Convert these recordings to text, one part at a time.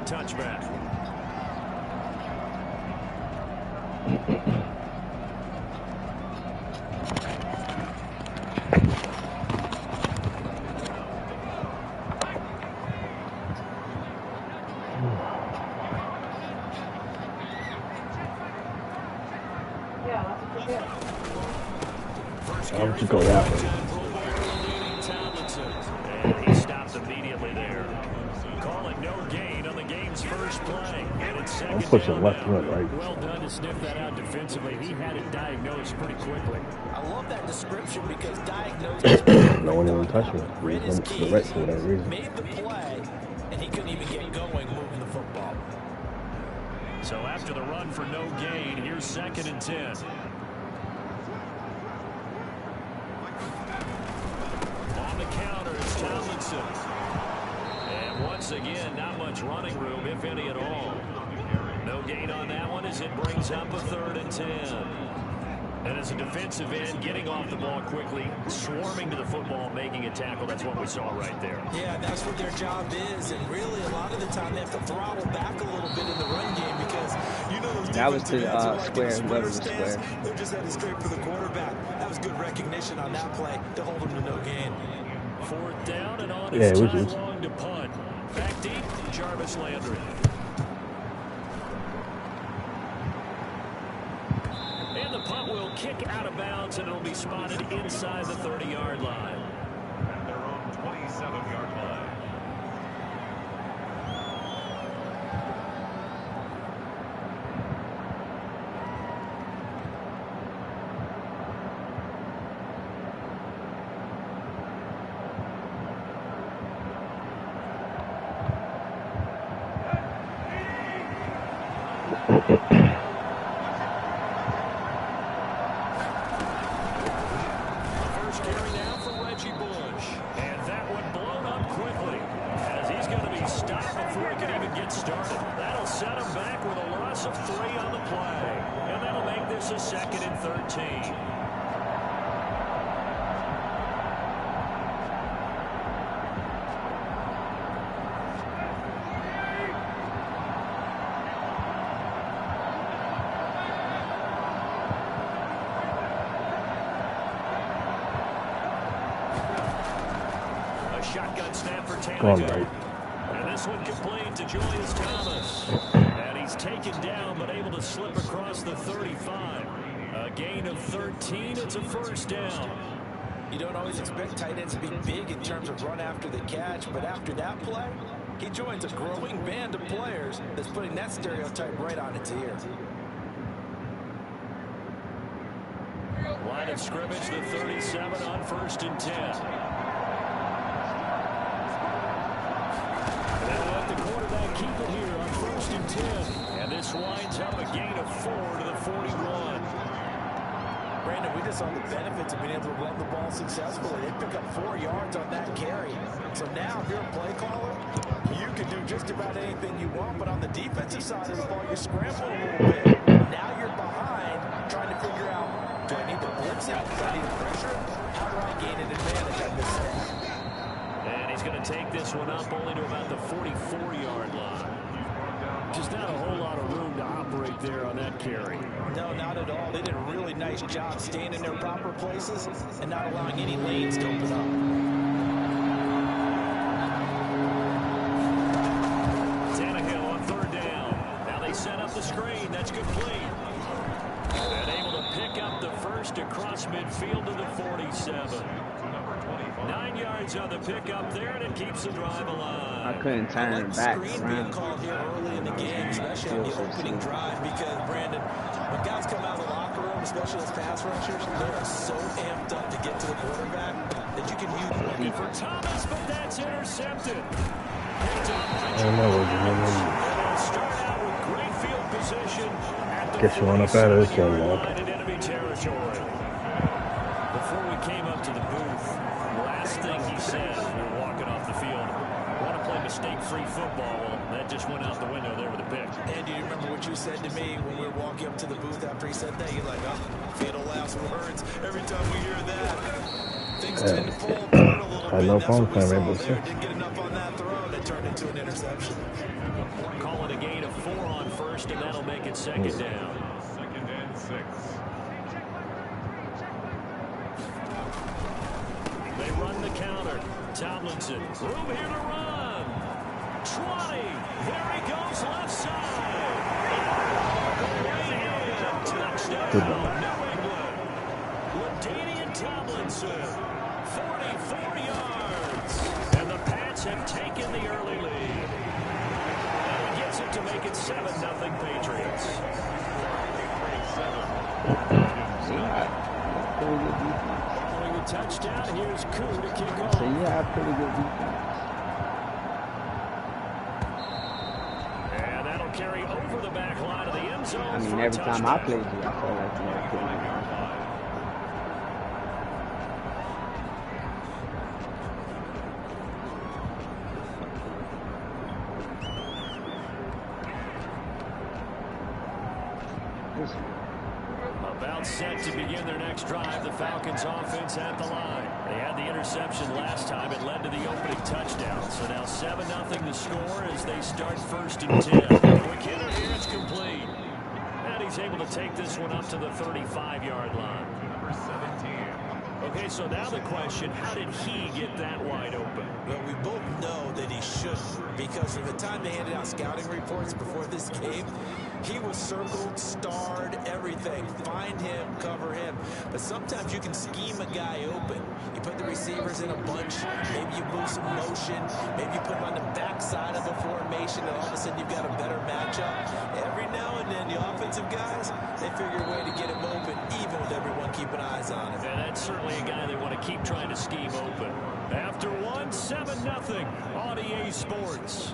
touchback. Why would you go that way? And he stopped immediately there. Calling no gain on the game's first play. And it's second I'm pushing left down. foot, right? Well done to sniff that out defensively. He had it diagnosed pretty quickly. I love that description because diagnosed No one even touched me. He went to the right for whatever reason. made the play, and he couldn't even get going moving the football. So after the run for no gain, here's 2nd and 10. On the counter is Tomlinson. And once again, not much running room, if any at all. No gain on that one as it brings up a 3rd and 10. And as a defensive end, getting off the ball quickly, swarming to the football, making a tackle. That's what we saw right there. Yeah, that's what their job is. And really, a lot of the time, they have to throttle back a little bit in the run game because, you know, those that was the defensive square. ends they're just headed straight for the quarterback. That was good recognition on that play to hold him to no gain. 4th down and on his time long to punt. Back deep, Jarvis Landry. And the punt will kick out of bounds, and it'll be spotted inside the 30-yard line. At their own 27-yard line. Shotgun snap for Going Tannehill. right. And this one complete to Julius Thomas. And he's taken down, but able to slip across the 35. A gain of 13. It's a 1st down. You don't always expect tight ends to be big in terms of run after the catch, but after that play, he joins a growing band of players that's putting that stereotype right on its ear. Line of scrimmage, the 37 on 1st and 10. They'll let the quarterback keep it here on 1st and 10. And this winds up a gain of 4 to the 41. Brandon, we just saw the benefits of being able to run the ball successfully. They pick up 4 yards on that carry. So now, if you're a play caller, you can do just about anything you want. But on the defensive side of the ball, you're scrambling a little bit. Now you're behind, trying to figure out, do I need to blitz it? Do I need to pressure it? How do I gain an advantage on this snap? And he's going to take this one up only to about the 44-yard line. Just not a whole lot of room to operate there on that carry. No, not at all. They did a really nice job staying in their proper places and not allowing any lanes to open up. Tannehill on 3rd down. Now they set up the screen. That's complete. And able to pick up the first across midfield to the 47. 9 yards on the pickup there, and it keeps the drive alive. I couldn't turn back Screen being around. called here early in the game, especially on the opening drive, because, Brandon, when guys come out of the locker room, especially as pass rushers, they are so amped up to get to the quarterback that you can use Looking for Thomas, but that's intercepted. I don't know what you're doing. Start out with great field position at the Guess you want up out of this one, Mark. in enemy territory. Before we came up to the booth, last thing he said as we were walking off the field, want to play mistake-free football. Well, that just went out the window there with a pick. And do you remember what you said to me when we were walking up to the booth after he said that? You're like, oh, fatal last words. Every time we hear that, things tend to pull apart a little bit. No That's what we phone saw time, there. Didn't get enough on that throw, and it turned into an interception. first, and that'll make it second down. 2nd and 6. They run the counter. Tomlinson, room here to run. 20. There he goes, left side. Touchdown, New England. LaDainian Tomlinson, 44 yards. And the Pats have taken the early lead. And he gets it to make it 7-0 Patriots. Following the touchdown, here's Koo to kick off. So you have pretty good defense. And that'll carry over the back line of the end zone. I mean, every time I played you, I felt like you had pretty good defense. About set to begin their next drive, the Falcons offense at the line. They had the interception last time. It led to the opening touchdown. So now 7-0 the score as they start 1st and 10. Quick hitter here, it's complete. And he's able to take this one up to the 35-yard line. Number 17. Okay, so now the question, how did he get that wide open? Well, we both know that he shouldn't, because from the time they handed out scouting reports before this game, he was circled, starred, everything. Find him, cover him. But sometimes you can scheme a guy open. You put the receivers in a bunch. Maybe you move some motion. Maybe you put him on the backside of a formation, and all of a sudden you've got a better matchup. Every now and then, the offensive guys, they figure a way to get him open, even with everyone keeping eyes on him. And that's certainly a guy they want to keep trying to scheme open. After 7-0 on EA Sports.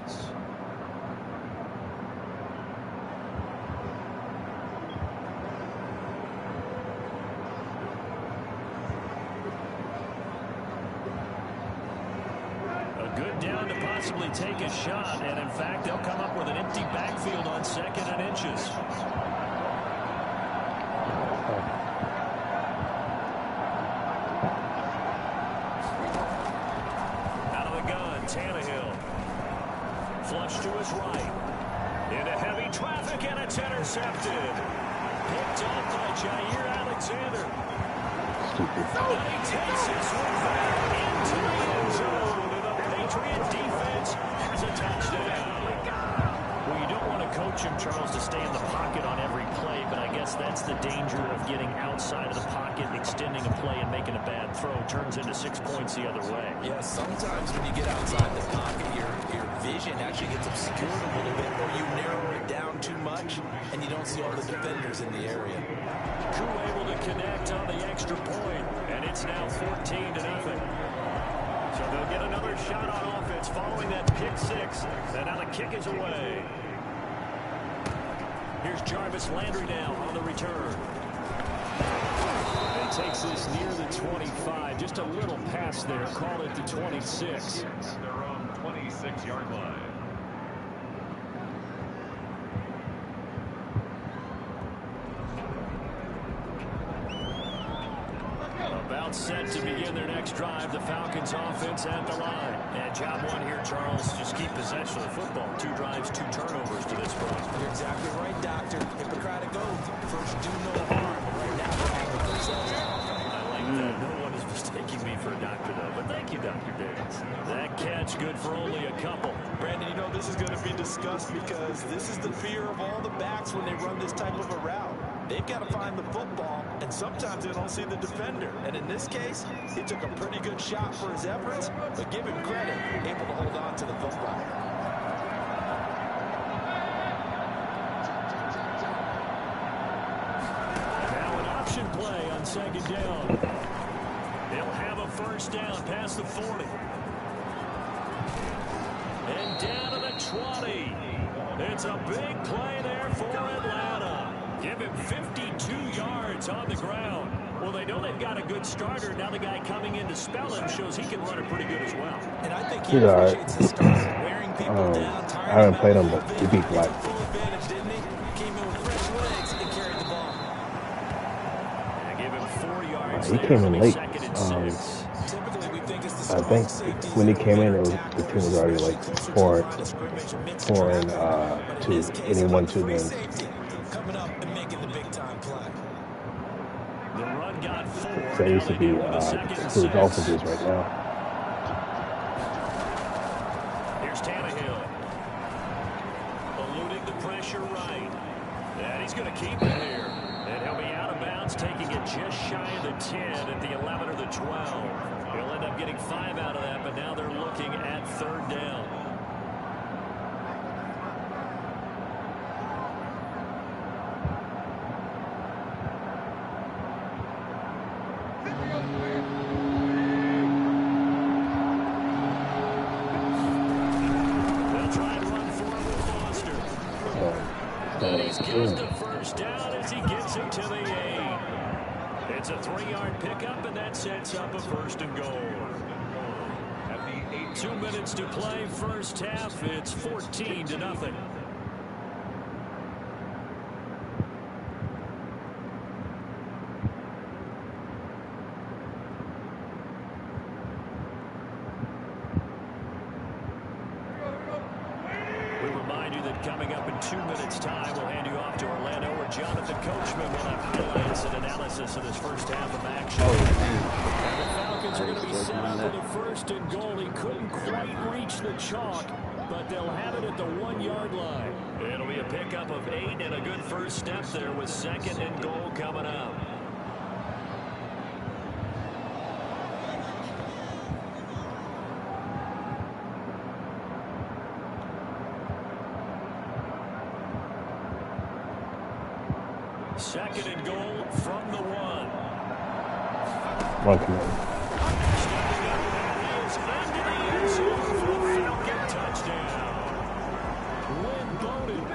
Good down to possibly take a shot, and in fact, they'll come up with an empty backfield on 2nd and inches. Out of the gun, Tannehill. Flush to his right. Into heavy traffic, and it's intercepted. Picked off by Jair Alexander. And he takes this one back into the end zone. Patriot defense has a touchdown. Well, you don't want to coach him, Charles, to stay in the pocket on every play, but I guess that's the danger of getting outside of the pocket, extending a play, and making a bad throw. Turns into 6 points the other way. Yeah, sometimes when you get outside the pocket, your vision actually gets obscured a little bit, or you narrow it down too much, and you don't see all the defenders in the area. Koo able to connect on the extra point, and it's now 14-0. So they'll get another shot on offense following that pick 6. And now the kick is away. Here's Jarvis Landry now on the return. And takes this near the 25. Just a little pass there. Call it the 26. Their own 26-yard line. About set to begin their next drive. The Falcons offense at the line. And job one here, Charles, just keep possession of the football. 2 drives, 2 turnovers to this point. You're exactly right, Doctor. Hippocratic oath. First, do no harm. And right now, they're hanging themselves out. I like that. No one is mistaking me for a doctor, though. But thank you, Dr. Davis. That catch good for only a couple. Brandon, you know this is going to be discussed because this is the fear of all the backs when they run this type of a route. They've got to find the football, and sometimes they don't see the defender. And in this case, he took a pretty good shot for his efforts, but give him credit, able to hold on to the football. Now an option play on 2nd down. They'll have a first down past the 40. And down to the 20. It's a big play there for Atlanta. Give him 52 yards on the ground. Well, they know they've got a good starter. Now the guy coming in to spell him shows he can run it pretty good as well. And I think he appreciates the start, wearing people down, I haven't played him, but he beat Black. full advantage, didn't he? Came in with fresh legs and carried the ball. And give him 4 yards He there came on in the late. 2nd and 6. Typically, we think it's the I think when he came in, the team was already like 4-2, and he won 2 games. Coming up and making the big time play. The run got 4. So it used to be who the Dolphins is right now. Here's Tannehill. Eluding the pressure right. And he's going to keep it here. And he'll be out of bounds, taking it just shy of the 10 at the 11 or the 12. He'll end up getting 5 out of that, but now they're looking at 3rd down. They'll try and run for him with Foster. And he's given the 1st down as he gets him to the 8. It's a 3-yard pickup, and that sets up a 1st and goal. 2 minutes to play, 1st half. It's 14-0. We remind you that coming up in 2 minutes' time, we'll hand you off to Orlando, where Jonathan Coachman will have highlights and analysis of this 1st half of action. And the Falcons are going to be set up for the 1st and goal. He couldn't quite reach the chalk, but they'll have it at the 1-yard line. It'll be a pickup of 8 and a good 1st step there with 2nd and goal coming up. Second and goal from the 1. Run command. Stepping up there is into the end zone for a Falcon touchdown. Wind loaded,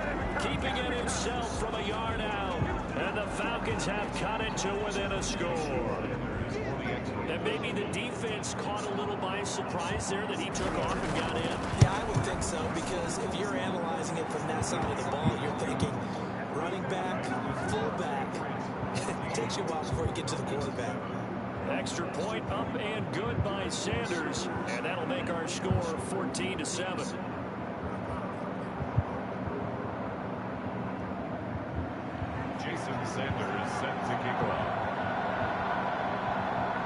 keeping it himself from a yard out. And the Falcons have cut it to within a score. And maybe the defense caught a little by surprise there that he took off and got in. Yeah, I would think so, because if you're analyzing it from that side of the ball, you're thinking running back, fullback. It takes you a while before you get to the quarterback. Extra point up and good by Sanders. And that'll make our score 14-7. Jason Sanders set to kick off.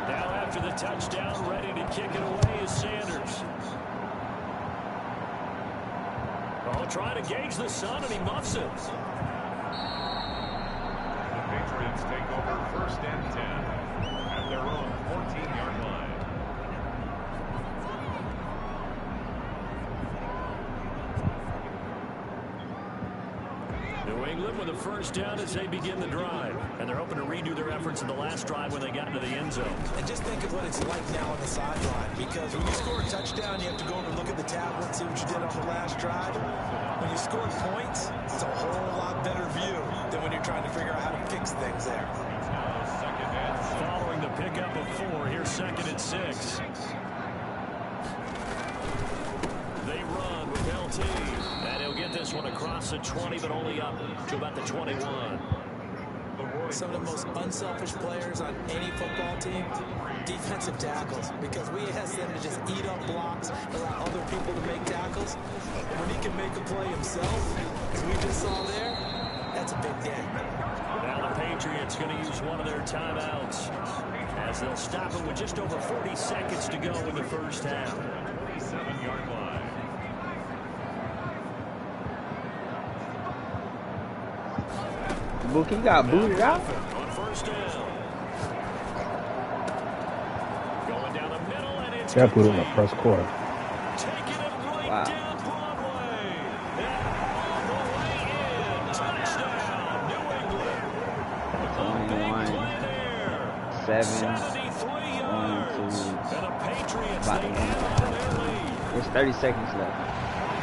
Now after the touchdown, ready to kick it away is Sanders. Oh, trying to gauge the sun, and he muffs it. The Patriots take over 1st and 10 at their own 14-yard line. New England with a 1st down as they begin the drive. And they're hoping to redo their efforts in the last drive when they got into the end zone. And just think of what it's like now on the sideline, because when you score a touchdown, you have to go over and look at the tablet and see what you did on the last drive. When you score points, it's a whole lot better view than when you're trying to figure out how to fix things there. Following the pickup of 4, here's 2nd and 6. They run with LT. And he'll get this one across the 20, but only up to about the 21. Some of the most unselfish players on any football team, defensive tackles, because we ask them to just eat up blocks, allow other people to make tackles. When he can make a play himself, as we just saw there, that's a big day. Now the Patriots going to use one of their timeouts as they'll stop it with just over 40 seconds to go in the 1st half. 27-yard line. Bookie got booted out. On 1st down. Going down the middle, and it's Got put in the 1st quarter. taking it right Wow. down Broadway. And all the way in. Touchdown, New England. A big play there. 73 yards. And the Patriots, About they to add on to their lead. There's 30 seconds left.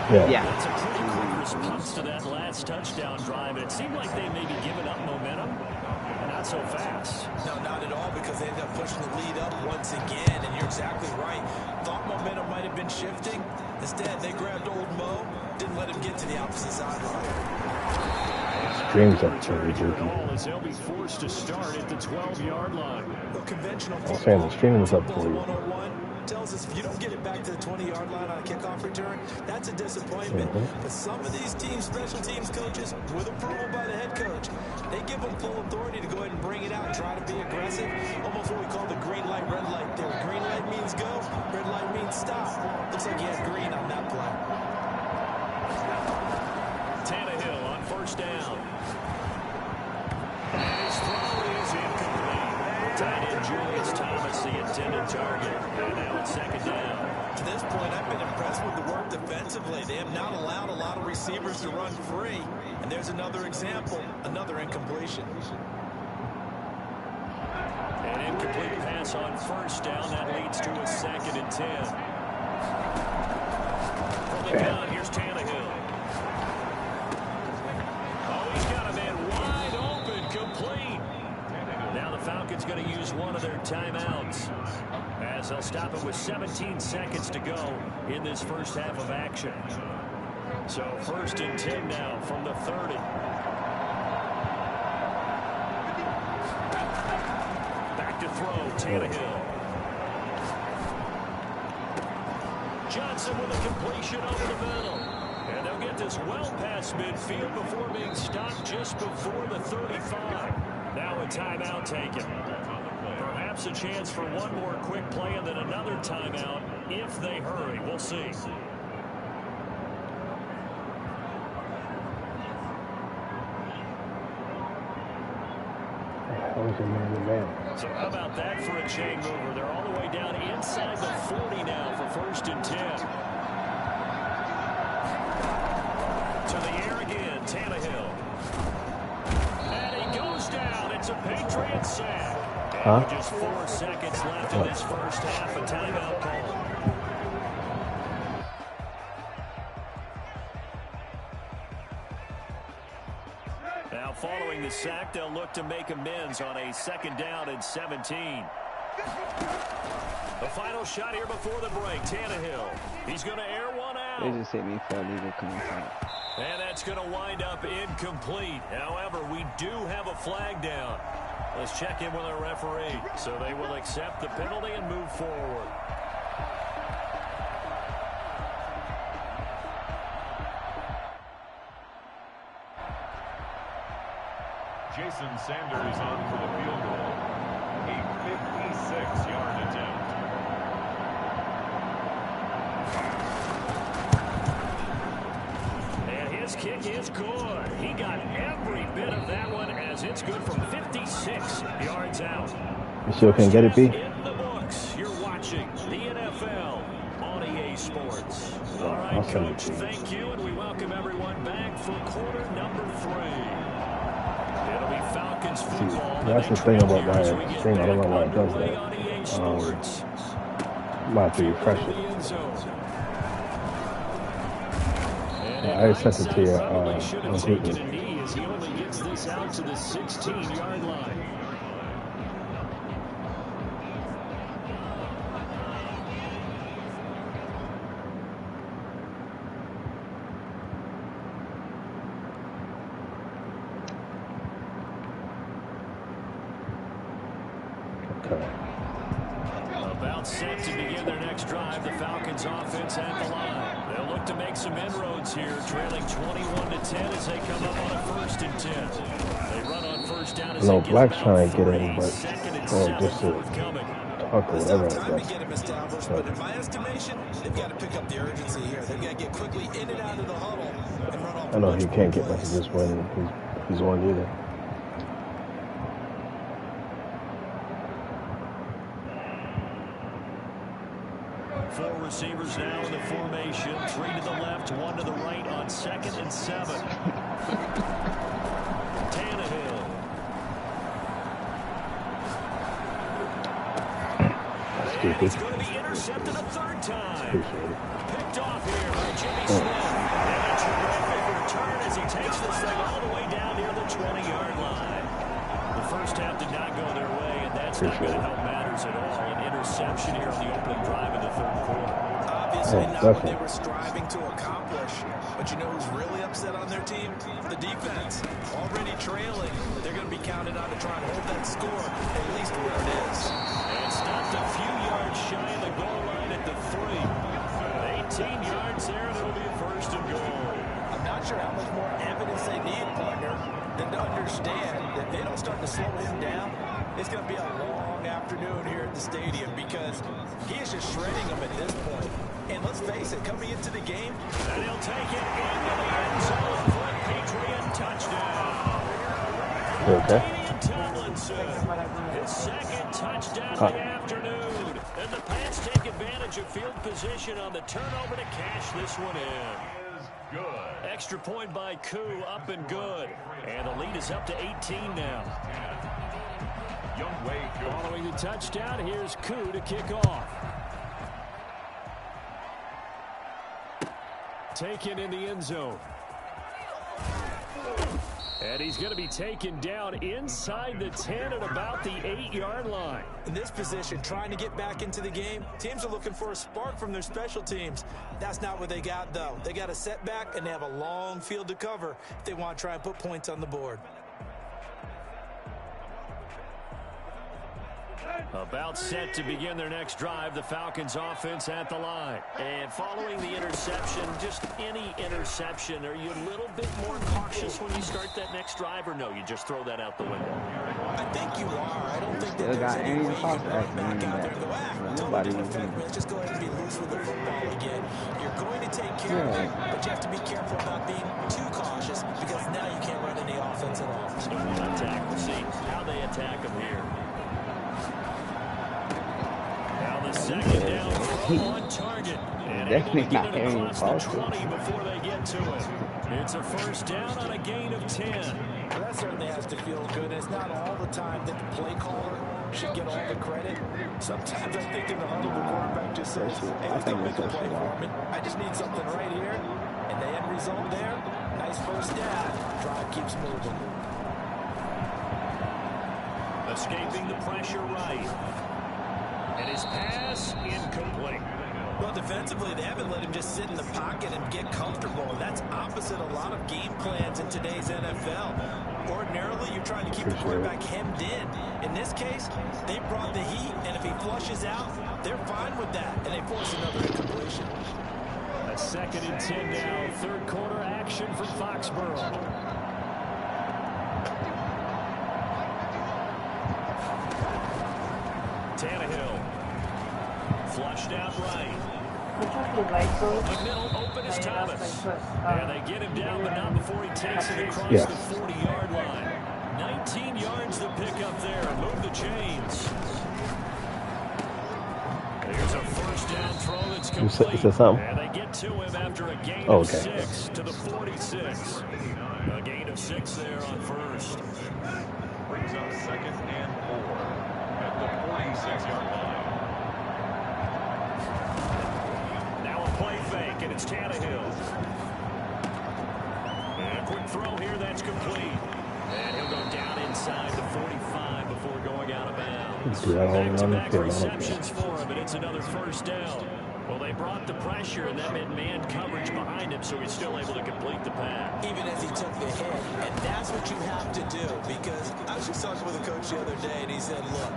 Yeah. That's a pretty quick response to that last touchdown drive. It seemed like they maybe given up momentum, and not so fast. No, not at all, because they ended up pushing the lead up once again, and you're exactly right. Thought momentum might have been shifting. Instead, they grabbed old Mo, didn't let him get to the opposite sideline. Streams up to me, As they'll be forced to start at the 12-yard line. The conventional I'm saying the stream was up for football you. 101 tells us if you don't get it back to the 20-yard line on a kickoff return, that's a disappointment. But some of these teams, special teams coaches, with approval by the head coach, they give them full authority to go ahead and bring it out and try to be aggressive. Almost what we call the green light, red light theory. Green light means go, red light means stop. Looks like he had green on that play. Tannehill on first down. His throw is incomplete. Tight end Julius Thomas, the intended target. And now it's second down. To this point, I've been impressed with the work defensively. They have not allowed a lot of receivers to run free. And there's another example, another incompletion. An incomplete pass on first down. That leads to a 2nd and 10. From the gun, here's Tannehill. Oh, he's got a man wide open, complete. Now the Falcons going to use one of their timeouts, as they'll stop it with 17 seconds to go in this first half of action. So 1st and 10 now from the 30. Back to throw, Tannehill. Johnson with a completion over the middle. And they'll get this well past midfield before being stopped just before the 35. Now a timeout taken. Perhaps a chance for one more quick play and then another timeout if they hurry. We'll see. So how about that for a chain mover? They're all the way down inside the 40 now for 1st and 10. To the air again, Tannehill. And he goes down. It's a Patriot sack. And with just 4 seconds left in this first half, a timeout call. Now following the sack, they'll look to make amends on a 2nd down and 17. The final shot here before the break, Tannehill. He's going to air one out. They just hit me for illegal contact. And that's going to wind up incomplete. However, we do have a flag down. Let's check in with our referee. So they will accept the penalty and move forward. Jason Sanders on for the field goal. A 56-yard attempt. And his kick is good. He got every bit of that one as it's good from 56 yards out. You still can't get it, B? In the books, you're watching the NFL on EA Sports. All right, Coach, thank you, and we welcome everyone back for quarter number 3. It'll be Falcons football. That's the thing about my stream. I don't know why it does that. Might have to refresh it. I sent it to you on Google. He only gets this out to the 16-yard line. About set to begin their next drive, the Falcons offense at the line. They'll look to make some inroads here, trailing 21-10 as they come up on a 1st and 10. They run on first down as they get Black's about trying to get 3, in, but 2nd and 7 just to forthcoming. talk or whatever, I Time to guess. get him established, but in my estimation, they've got to pick up the urgency here. They've got to get quickly in and out of the huddle and run off. I know he can't get messages when he's on either. Four receivers now in the formation. 3 to the left, 1 to the right on 2nd and 7. Tannehill. And it's going to be intercepted a 3rd time. Picked off here by Jimmy Smith. And a terrific return as he takes this thing all the way down near the 20-yard line. The first half did not go their way, and that's not going to help matters at all. An interception here on the opening drive in the 3rd quarter. Obviously not what they were striving to accomplish. But you know who's really upset on their team? The defense. Already trailing. They're going to be counted on to try and hold that score at least where it is. And stopped a few yards shy of the goal line at the 3. 18 yards there, and it'll be a first and goal. I'm not sure how much more evidence they need, partner, than to understand that they don't start to slow him down. It's going to be a long afternoon here at the stadium because he is just shredding them at this point. And let's face it, coming into the game, and he'll take it into the end zone for a Patriot touchdown. Damian Tomlinson, his second touchdown of the afternoon. And the Pats take advantage of field position on the turnover to cash this one in. Good. Extra point by Koo, up and good. And the lead is up to 18 now. Following the touchdown, here's Koo to kick off. Taken in the end zone. And he's going to be taken down inside the 10 at about the 8-yard line. In this position, trying to get back into the game, teams are looking for a spark from their special teams. That's not what they got, though. They got a setback, and they have a long field to cover if they want to try and put points on the board. About set to begin their next drive, the Falcons offense at the line. And following the interception, just any interception, are you a little bit more cautious when you start that next drive, or no, you just throw that out the window? I think you are. I don't think that there's any way you can run back out there and go, totally didn't affect me. Let's just go ahead and be loose with the football again. You're going to take care of it, but you have to be careful about being too cautious because now you can't run any offense at all. Attack. We'll see how they attack them here. Second down, throw on target. And able to get it across the 20 before they get to it. It's a first down on a gain of 10. Well, that certainly has to feel good. And it's not all the time that the play caller should get all the credit. Sometimes I think in the huddle, the quarterback just says, hey, let's go make a play for me. I just need something right here. And the end result there, nice first down. Drive keeps moving. Escaping the pressure right. And his pass incomplete. Well, defensively, they haven't let him just sit in the pocket and get comfortable. And that's opposite a lot of game plans in today's NFL. Ordinarily, you're trying to keep the quarterback hemmed in. In this case, they brought the heat, and if he flushes out, they're fine with that. And they force another incompletion. A 2nd and 10 now. Third quarter action from Foxborough. Tannehill. Flushed out right. McMiddle open as Thomas. And they get him down, but not before he takes it across the 40-yard line. 19 yards to pick up there and move the chains. There's a first down throw that's complete. And they get to him after a gain of 6 to the 46. A gain of 6 there on first. Brings up 2nd and 4 at the 46-yard line. Now a play fake, and it's Tannehill. And a quick throw here that's complete. And he'll go down inside the 45 before going out of bounds. Back-to-back receptions for him, and it's another first down. Well, they brought the pressure, and that meant man coverage behind him, so he's still able to complete the pass. Even as he took the hit, and that's what you have to do, because I was just talking with a coach the other day, and he said, look,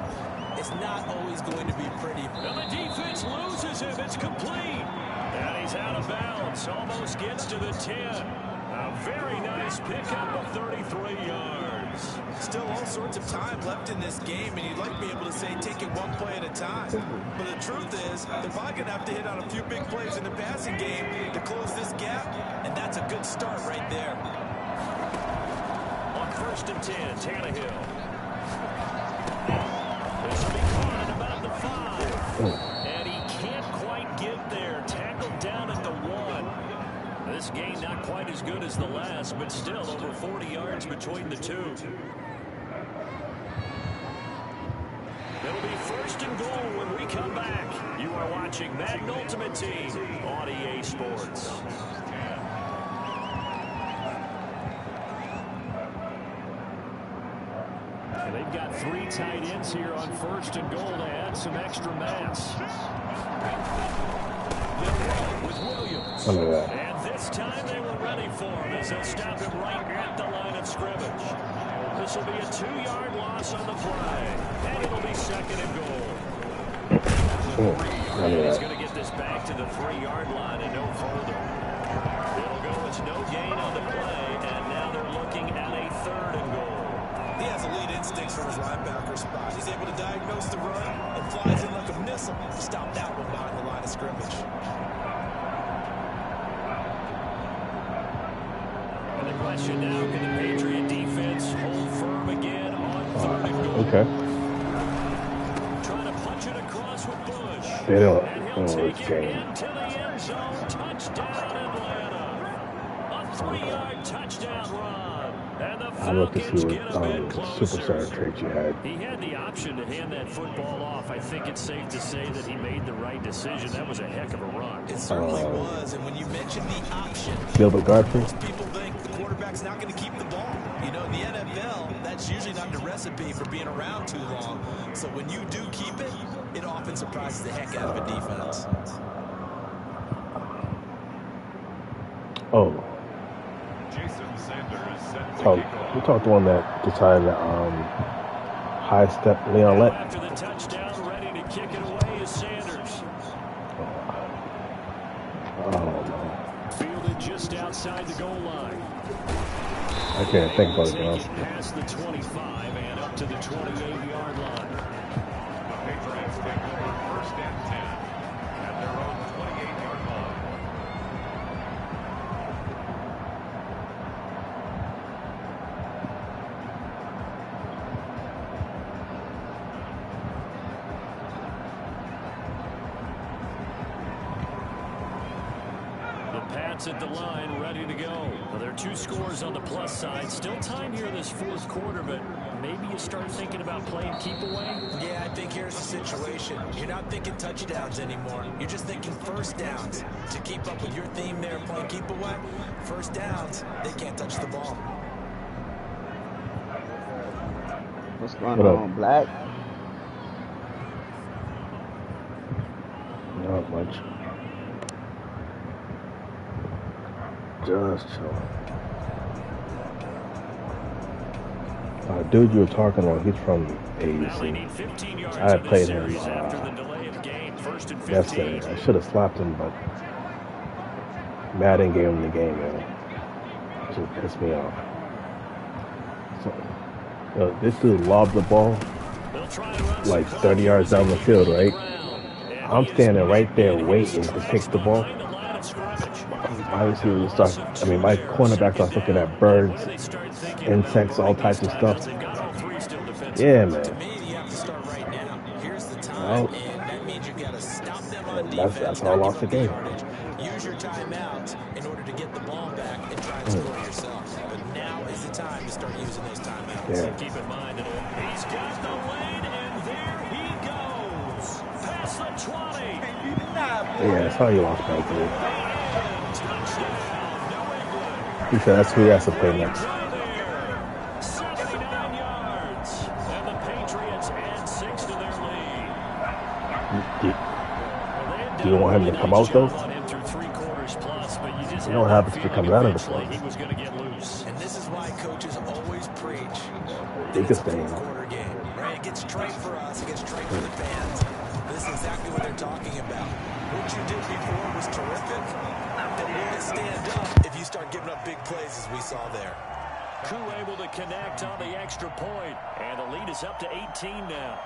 it's not always going to be pretty. Well, the defense loses him. It's complete. And he's out of bounds. Almost gets to the 10. A very nice pickup of 33 yards. Still all sorts of time left in this game, and you'd like to be able to say take it one play at a time. But the truth is, they're probably going to have to hit on a few big plays in the passing game to close this gap, and that's a good start right there. On 1st and 10, Tannehill. This will be caught at about the 5. And he can't quite get there. Tackled down at the 1. This game not quite as good as the last, but still over 40 yards between the two. It'll be 1st and goal when we come back. You are watching Madden Ultimate Team on EA Sports. And they've got 3 tight ends here on 1st and goal to add some extra mass. With Williams. And this time they were ready for him as they'll stop him right at the line of scrimmage. This will be a 2-yard loss on the play. And it'll be 2nd and goal. He's going to get this back to the 3-yard line and no further. It'll go as no gain on the play, and now they're looking at a 3rd and goal. He has elite instincts from his linebacker spot. He's able to diagnose the run and flies in like a missile to stop that one behind the line of scrimmage. And the question now, can the Patriot defense hold firm again on 3rd and goal? Okay. Trying to punch it across with Bush. They don't. And he'll take it into the end zone. Touchdown, Atlanta. A 3-yard touchdown run. And the I look to Falcons see get a bit what closer. superstar traits you had. He had the option to hand that football off. I think it's safe to say that he made the right decision. That was a heck of a run. It certainly was. And when you mention the option, Gilbert Godfrey. most people think the quarterback's not going to keep the ball. You know, in the NFL, that's usually not the recipe for being around too long. So when you do keep it, it often surprises the heck out of a defense. Oh. Jason Sanders set to Oh, kick off. we talked the one that decided to high step Leon Lett. After the touchdown, ready to kick it away is Sanders. Oh, no. Fielded just outside the goal line. I can't think about it now. Take it past the 25 and up to the 28-yard line. The Patriots take over 1st and 10 at their own 28-yard line. Pats at the line, ready to go. Well, there are 2 scores on the plus side. Still time here this 4th quarter, but maybe you start thinking about playing keep away. Yeah, I think here's the situation. You're not thinking touchdowns anymore. You're just thinking 1st downs. To keep up with your theme there, playing keep away, 1st downs, they can't touch the ball. What's going on, Black? Not much. Just chilling. Dude you were talking about, he's from AEC. I played him yesterday. I should have slapped him, but Madden gave him the game, man. It just pissed me off. So, this dude lobbed the ball like 30 yards down the field, right? I'm standing right there waiting to pick the ball. My receiver starts, my cornerback starts looking at birds, insects, all types of stuff. Yeah, man. To me, you have to start right now. Here's the time, Well, and that means you've got to stop them on that's defense. how I lost the game. Use your timeouts in order to get the ball back and try and score yourself. But now is the time to start using those timeouts. Yeah. Keep in mind that he's got the lead, and there he goes. Past the 20. Yeah, that's how you lost that game. He said that's who he has to play next. 79 yards. And the Patriots add 6 to their lead. Do you want him to come out, though? You know what happens if he comes out of the play. He was going to get loose. And this is why coaches always preach. They can stay in. Quarter game, right? It gets straight for us. It gets straight for the fans. This is exactly what they're talking about. What you did before was terrific. But will it stand up if you start giving up big plays as we saw there? Koo able to connect on the extra point. And the lead is up to 18 now.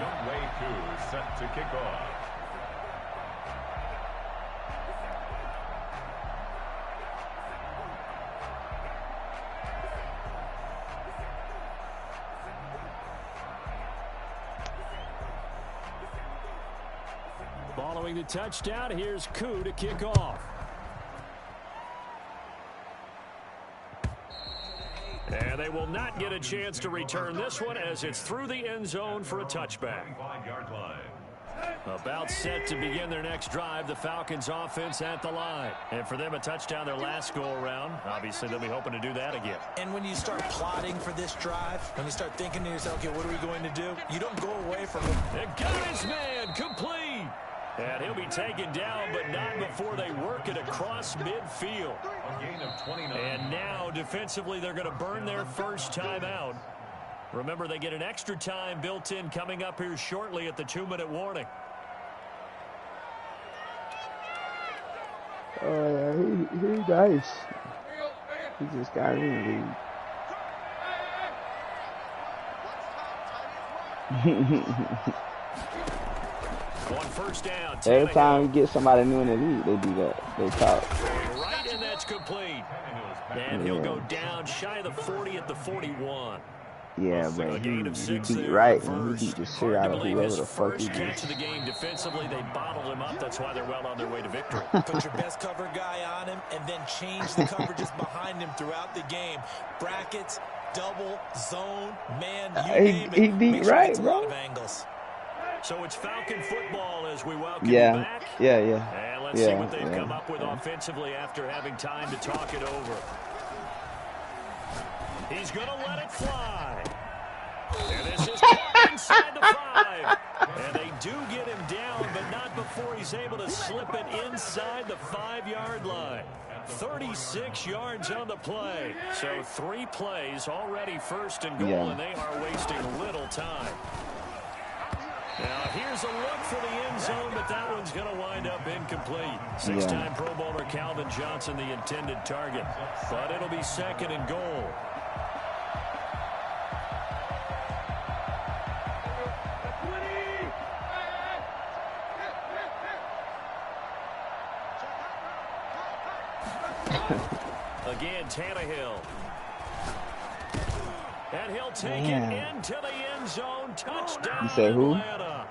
Younghoe Koo is set to kick off. Following the touchdown, here's Koo to kick off. And they will not get a chance to return this one as it's through the end zone for a touchback. 5-yard line. About set to begin their next drive, the Falcons offense at the line. And for them, a touchdown their last go-around. Obviously, they'll be hoping to do that again. And when you start plotting for this drive, when you start thinking to yourself, okay, what are we going to do? You don't go away from it. They got his man complete. And he'll be taken down, but not before they work it across midfield. A gain of 29. And now, defensively, they're going to burn their first timeout. Remember, they get an extra time built in coming up here shortly at the 2-minute warning. He's nice. He just got in the league. On first down. Every time we get somebody new in the league, they do that. They talk. Right, and that's complete. And he'll go down shy of the 40 at the 41. Yeah, but he beat right, and he beat the shit out of whoever the fuck he First catch of the game defensively, they bottled him up. That's why they're well on their way to victory. Put your best cover guy on him, and then change the coverages behind him throughout the game. Brackets, double, zone, man, you name it. He beat sure right, a bro. lot of angles. So it's Falcon football as we welcome you back. Yeah. And let's see what they've come up with offensively after having time to talk it over. He's going to let it fly. And this is caught inside the 5. And they do get him down, but not before he's able to slip it inside the 5-yard line. 36 yards on the play. So 3 plays already first and goal, and they are wasting little time. Now, here's a look for the end zone, but that one's going to wind up incomplete. 6-time Pro Bowler Calvin Johnson, the intended target. But it'll be second and goal. Again, Tannehill. And he'll take it into the end zone. Touchdown, You said who? Atlanta.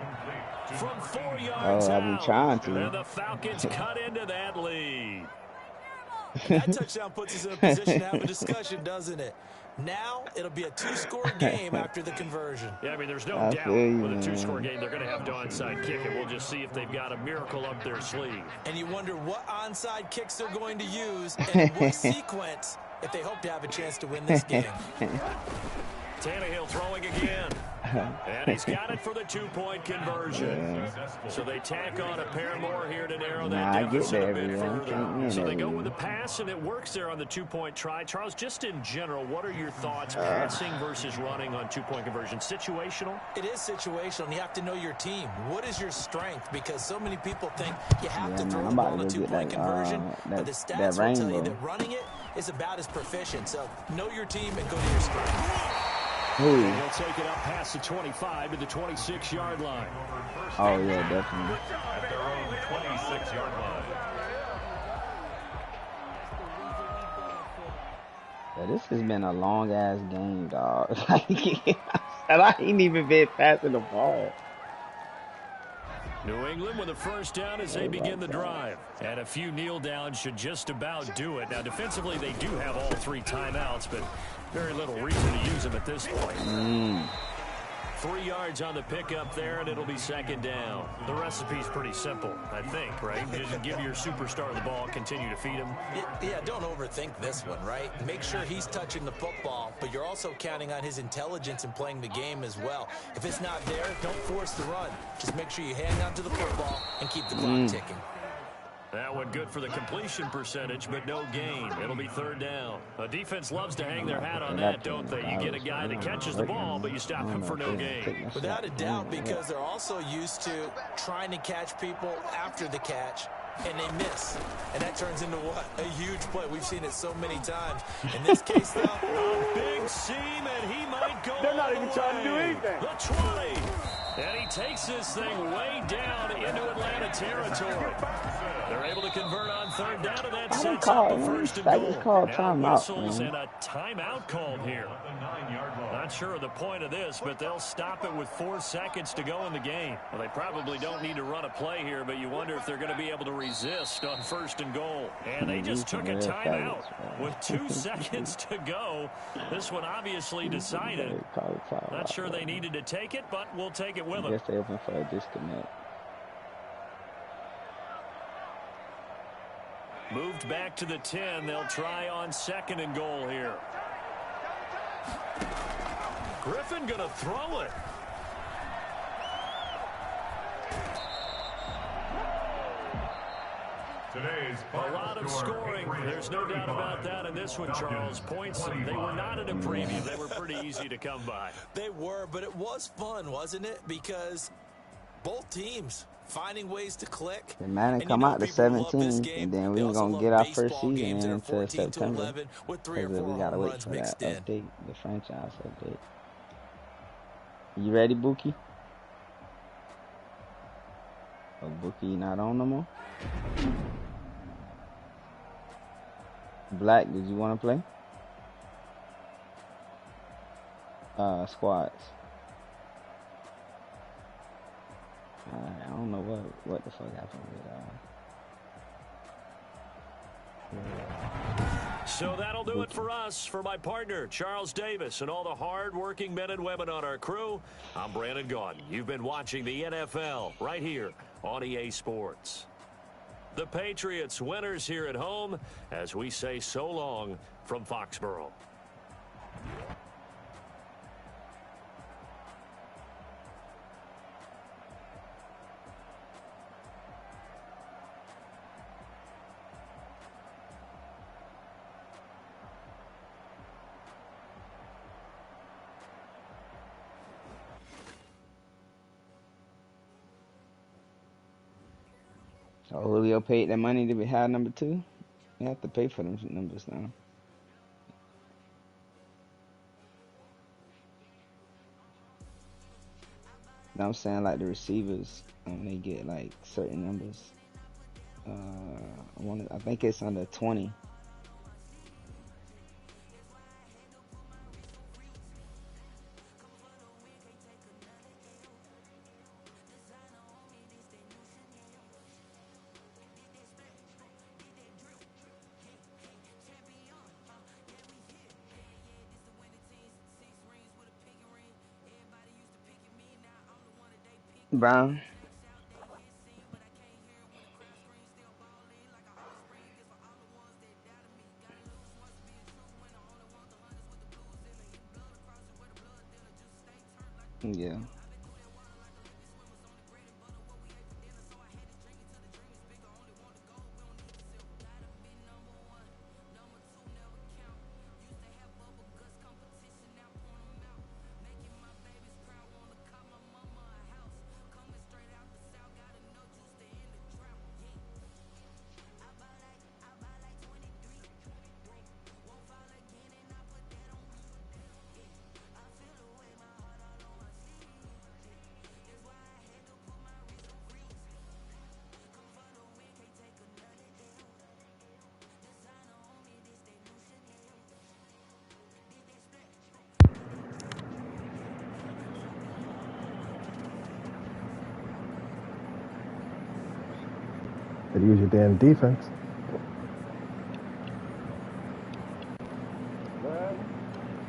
From 4 yards I've been trying to. And the Falcons cut into that lead. That touchdown puts us in a position to have a discussion, doesn't it? Now it'll be a 2-score game after the conversion. Yeah, I mean, there's no doubt with a 2-score game they're going to have to onside kick it. We'll just see if they've got a miracle up their sleeve. And you wonder what onside kicks they're going to use and in what sequence if they hope to have a chance to win this game. Tannehill throwing again. And he's got it for the 2-point conversion. So they tack on a pair more here to narrow that deficit a bit further. So they go with the pass, and it works there on the 2-point try. Charles, just in general, what are your thoughts passing versus running on 2-point conversion? Situational? It is situational, and you have to know your team. What is your strength? Because so many people think you have to throw the ball on a 2-point conversion, but the stats will tell you that running it is about as proficient. So know your team and go to your strength. He'll take it up past the 25 to the 26-yard line. Oh, yeah, definitely. At their own 26-yard line. Yeah, this has been a long-ass game, dog. And I ain't even been passing the ball. New England with a first down as they begin the drive. And a few kneel downs should just about do it. Now, defensively, they do have all 3 timeouts, but very little reason to use them at this point. 3 yards on the pickup there, and it'll be second down. The recipe's pretty simple, I think, right? Just give your superstar the ball, continue to feed him. Yeah, don't overthink this one, right? Make sure he's touching the football, but you're also counting on his intelligence in playing the game as well. If it's not there, don't force the run. Just make sure you hang on to the football and keep the clock ticking. That one good for the completion percentage, but no gain. It'll be third down. A defense loves to hang their hat on that, don't they? You get a guy that catches the ball, but you stop him for no gain. Without a doubt, because they're also used to trying to catch people after the catch, and they miss. And that turns into what? A huge play. We've seen it so many times. In this case, though, a big seam, and he might go. They're not even trying to do anything. The 20. And he takes this thing way down into Atlanta territory. They're able to convert on third down, and that sets up the first and goal. Now whistles and a timeout called here. Not sure of the point of this, but they'll stop it with 4 seconds to go in the game. Well, they probably don't need to run a play here, but you wonder if they're going to be able to resist on first and goal. And they just took a timeout with 2 seconds to go. This one obviously decided. Not sure they needed to take it, but we'll take it with them. I guess they're open for a disconnect. Moved back to the 10. They'll try on second and goal here. Griffin going to throw it. Today's A lot of scoring. There's no doubt about that in this one, Charles. Points, they were not in a preview. They were pretty easy to come by. They were, but it was fun, wasn't it? Because both teams finding ways to click. The Madden And come out the people who love this 17th, game, and then we they ain't also gonna love get our first baseball season games that are until 14 to September 11 with 3 or because 4 we gotta home wait runs for mixed that in. update, the franchise update. You ready, Buki? Oh, Buki not on no more? Black, did you want to play? Squads. I don't know what the fuck happened with So that'll do it for us. For my partner, Charles Davis, and all the hard-working men and women on our crew, I'm Brandon Gaudin. You've been watching the NFL right here on EA Sports. The Patriots winners here at home as we say so long from Foxborough. So Julio paid that money to be high number 2. You have to pay for them numbers now. Now I'm saying like the receivers, they get like certain numbers. I think it's under 20. Brown. Yeah. Better use your damn defense.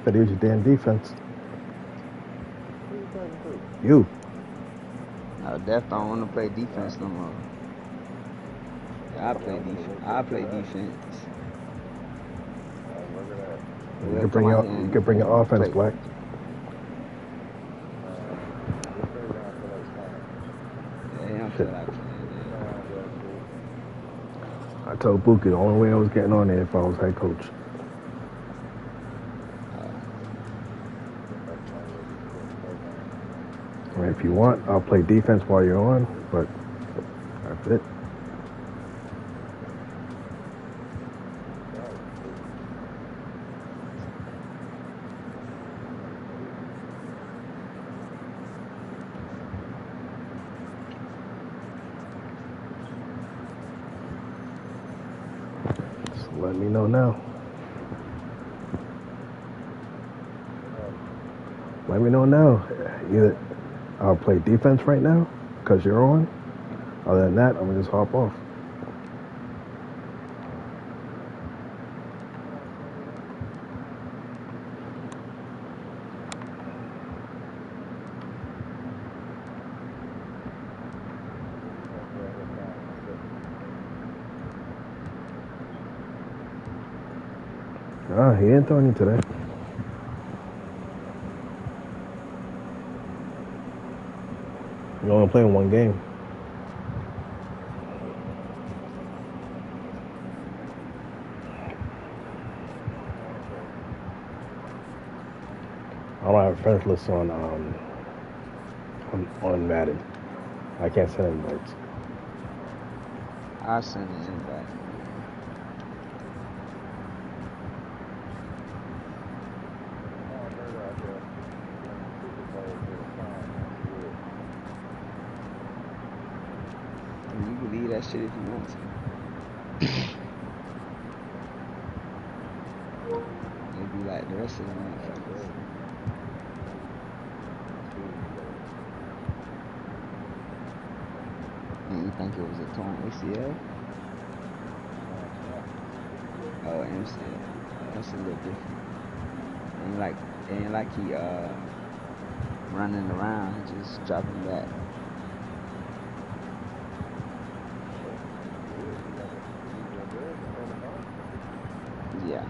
Better use your damn defense. You. I definitely don't want to play defense no more. I play defense. You could bring your offense, Black. I told Buki the only way I was getting on there if I was head coach. I mean, if you want, I'll play defense while you're on, but that's it. Let me know now. Let me know now. Either I'll play defense right now because you're on. Other than that, I'm going to just hop off. He didn't throw any today. You only playing one game. don't have a friends list on Madden. I can't send invites. I'll send an invite. I mean, you can leave that shit if you want to. It'd be like the rest of the motherfuckers. And you think it was a torn ACL? Oh, MCL. That's a little different. Ain't like he running around, he just dropping back. Yeah.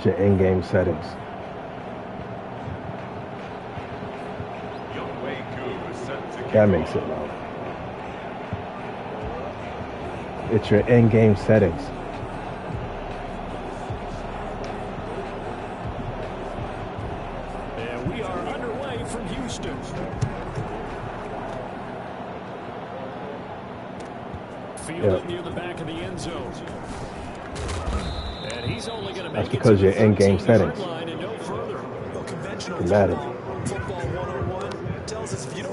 Your in-game settings. That makes it loud. It's your in-game settings. And we are underway from Houston. Fielded near the back of the end zone. And he's only going to make That's because you're in-game settings. Madden.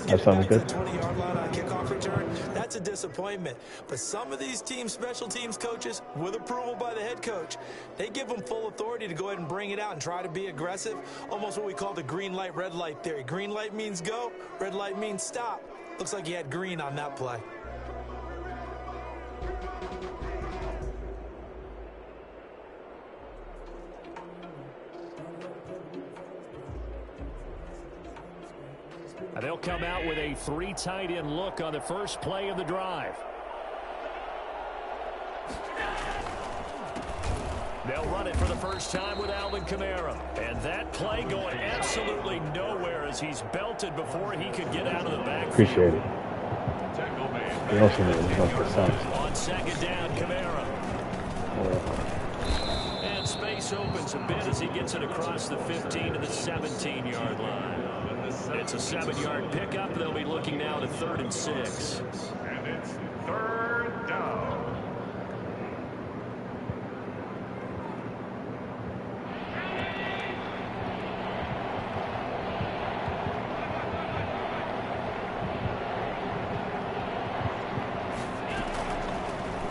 That's something good. 20-yard line on kickoff return, that's a disappointment. But some of these special teams coaches, with approval by the head coach, they give them full authority to go ahead and bring it out and try to be aggressive. Almost what we call the green light, red light theory. Green light means go, red light means stop. Looks like he had green on that play. They'll come out with a 3 tight end look on the first play of the drive. They'll run it for the first time with Alvin Kamara. And that play going absolutely nowhere as he's belted before he could get out of the backfield. Appreciate it. They also need to for sacks. On second down, Kamara. And space opens a bit as he gets it across the 15 to the 17-yard line. It's a 7-yard pickup. They'll be looking now to 3rd and 6. And it's 3rd down.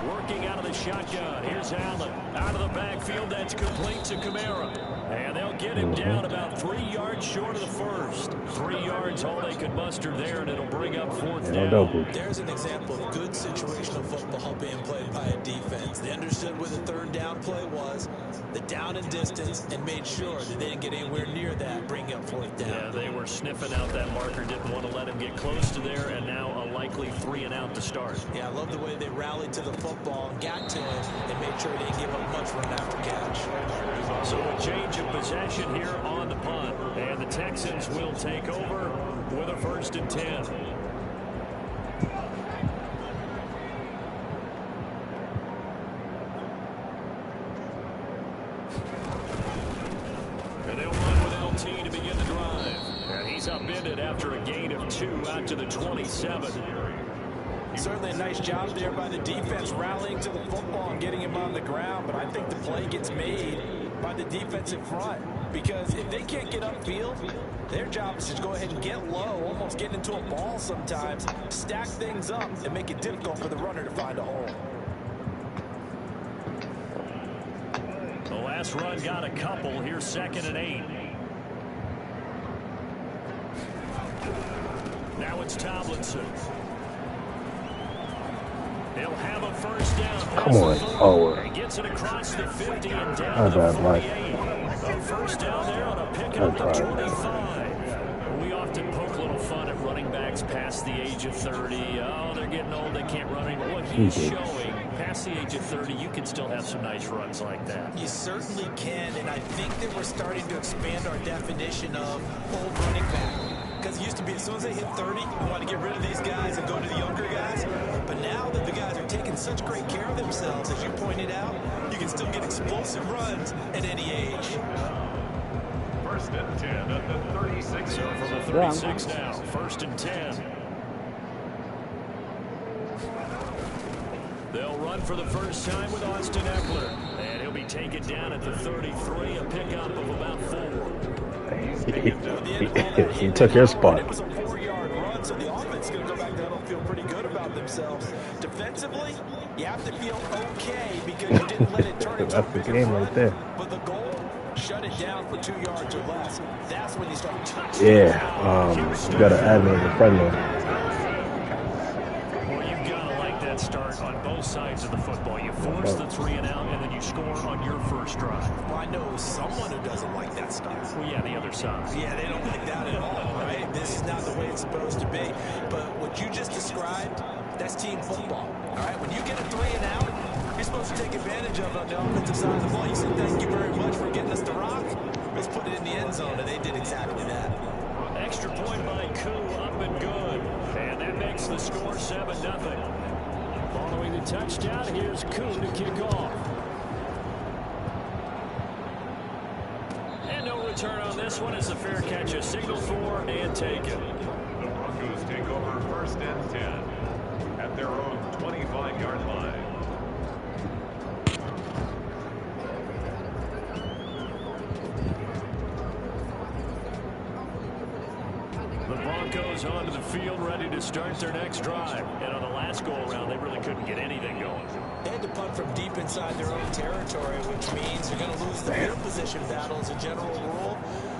Working out of the shotgun. Here's Allen. Out of the backfield. That's complete to Kamara. And they'll get him down about 3 yards short of the first. 3 yards all they could muster there, and it'll bring up 4th down. There's an example of good situational football being played by a defense. They understood where the 3rd down play was, the down and distance, and made sure that they didn't get anywhere near that, bringing up 4th down. Yeah, they were sniffing out that marker, didn't want to let him get close to there, and now a likely 3 and out to start. Yeah, I love the way they rallied to the football and got to him and made sure they didn't give up much run after catch. So a change of possession here on the punt, and the Texans will take over with a 1st and 10. And they'll run with LT to begin the drive. And he's upended after a gain of 2 out to the 27. Certainly a nice job there by the defense rallying to the football and getting him on the ground. But I think the play gets made by the defensive front. Because if they can't get upfield, their job is to go ahead and get low, almost get into a ball sometimes, stack things up, and make it difficult for the runner to find a hole. The last run got a couple. Here's 2nd and 8. Now it's Tomlinson. He'll have a first down. Come on, forward. He gets it across the 50 and down to the 48. A first down there on a pickup of 25. We often poke a little fun at running backs past the age of 30. Oh, they're getting old, they can't run anymore. What he's showing, past the age of 30, you can still have some nice runs like that. You certainly can, and I think that we're starting to expand our definition of old running back. Because it used to be as soon as they hit 30, we want to get rid of these guys and go to the younger guys. But now that the guys are taking such great care of themselves, as you pointed out, you can still get explosive runs at any age. 1st and 10 at the 36. So from the 36 now, 1st and 10. They'll run for the first time with Austin Eckler. And he'll be taken down at the 33, a pickup of about 4. He took your spot. It was a 4-yard run, so the offense is going to go back there and feel pretty good about themselves. Defensively, you have to feel okay because you didn't let it turn into That's the game right there. But the goal, shut it down for 2 yards or less. That's when you start touching. Yeah, you got to add me as a friend though. Well, you've got to like that start on both sides of the football. You force the 3 and out, and then you score on your first drive. Well, I know someone who doesn't like that start. Well, yeah, the other side. Yeah, they don't like that at all, right? This is not the way it's supposed to be. But what you just described, that's team football, all right? When you get a 3 and out, you're supposed to take advantage of it on the offensive side of the ball. You say, thank you very much for getting us the rock. Let's put it in the end zone, and they did exactly that. Extra point by Koo, up and good. And that makes the score 7-0. Following the touchdown, here's Koo to kick off. And no return on this one. It's a fair catch, a signal for and taken. The Broncos take over 1st and 10 at their own 25-yard line. The Broncos onto the field, ready to start their next drive. And on the last go-around, they really couldn't get anything going. They had to punt from deep inside their own territory, which means they're going to lose the field position battle as a general rule.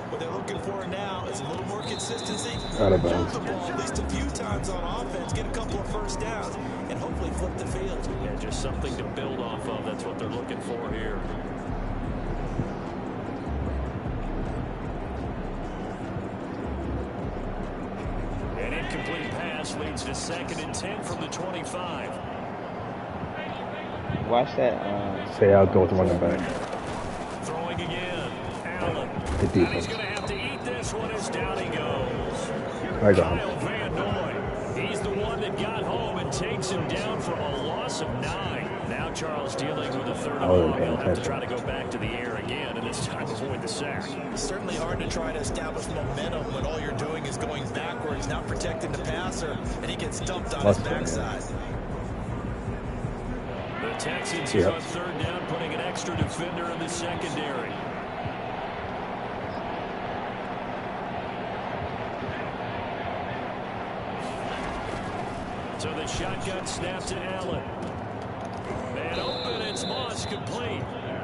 What they're looking for now is a little more consistency. Out of Hold bounds. the ball at least a few times on offense, get a couple of first downs, and hopefully flip the field. Yeah, just something to build off of. That's what they're looking for here. An incomplete pass leads to 2nd and 10 from the 25. Watch that. Say I'll go with running back. Throwing again. Allen. The And defense. he's going to have to eat this one as down he goes. I got him. Kyle Van Noy. He's the one that got home and takes him down for a loss of 9. Now Charles dealing with a 3rd and long. He'll have to try to go back to the air again, and this time avoid the sack. It's certainly hard to try to establish momentum when all you're doing is going backwards, not protecting the passer, and he gets dumped on his backside. The Texans here on 3rd down, putting an extra defender in the secondary. So the shotgun snap to Allen. And open, it's Moss complete.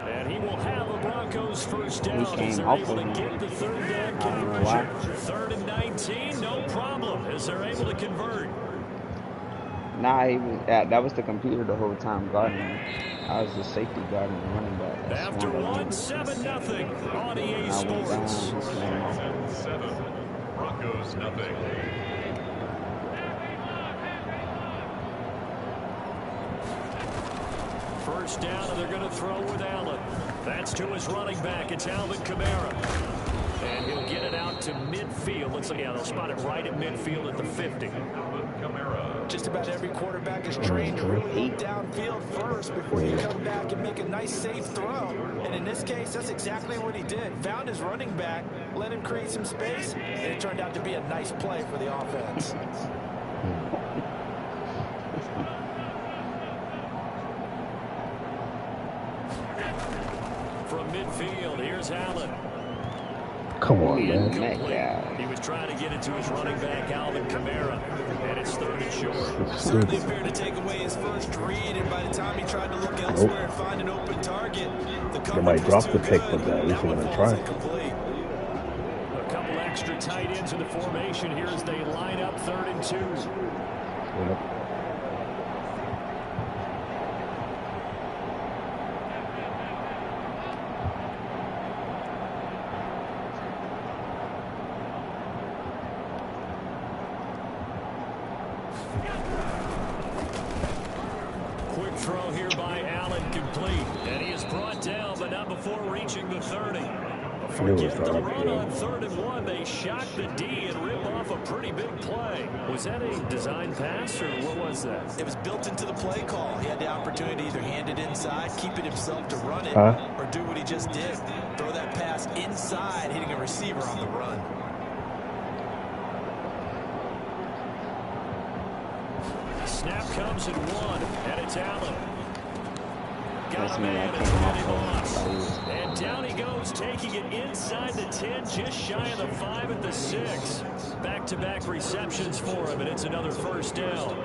And he will have a Broncos first down as they're able to get the 3rd down conversion. 3rd and 19, no problem, as they're able to convert. Nah, he was that was the computer the whole time guarding him. I was the safety guarding the running back. After 1-7-0 on EA Sports. 7, Broncos nothing. First down, and they're going to throw with Allen. That's to his running back. It's Alvin Kamara. And he'll get it out to midfield. Looks like, yeah, they'll spot it right at midfield at the 50. Just about every quarterback is trained to really look downfield first before you come back and make a nice safe throw. And in this case, that's exactly what he did. Found his running back, let him create some space, and it turned out to be a nice play for the offense. From midfield, here's Allen. Come on, man. He was trying to get it to his running back, Alvin Kamara, and it's 3rd and short. Certainly fair to take away his first read, and by the time he tried to look elsewhere and find an open target, the they might drop the pick, but at least they're going to try. A couple extra tight ends in the formation here as they line up 3rd and 2. Yep. Quick throw here by Allen, complete. And he is brought down, but not before reaching the 30. Forget the run on 3rd and 1. They shock the D and rip off a pretty big play. Was that a design pass, or what was that? It was built into the play call. He had the opportunity to either hand it inside, keep it himself to run it, or do what he just did. Throw that pass inside, hitting a receiver on the run. Snap comes in 1, and it's Allen. Got a man I and can't him off. And down he goes, taking it inside the 10, just shy of the 5 at the 6. Back-to-back receptions for him, and it's another 1st down.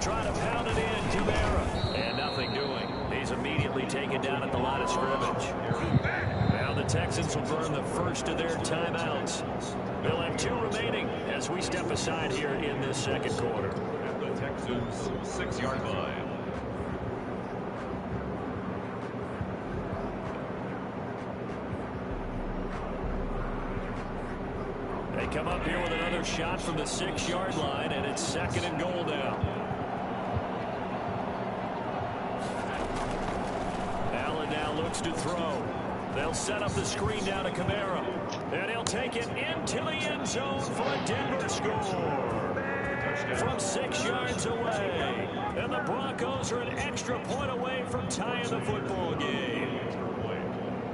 Trying to pound it in, Kamara. And nothing doing. He's immediately taken down at the line of scrimmage. Now the Texans will burn the first of their timeouts. They'll have 2 remaining as we step aside here in this 2nd quarter. At the Texans' 6-yard line. They come up here with another shot from the 6-yard line, and it's 2nd and goal now. Looks to throw. They'll set up the screen down to Kamara. And he'll take it into the end zone for a Denver score. From 6 yards away. And the Broncos are an extra point away from tying the football game.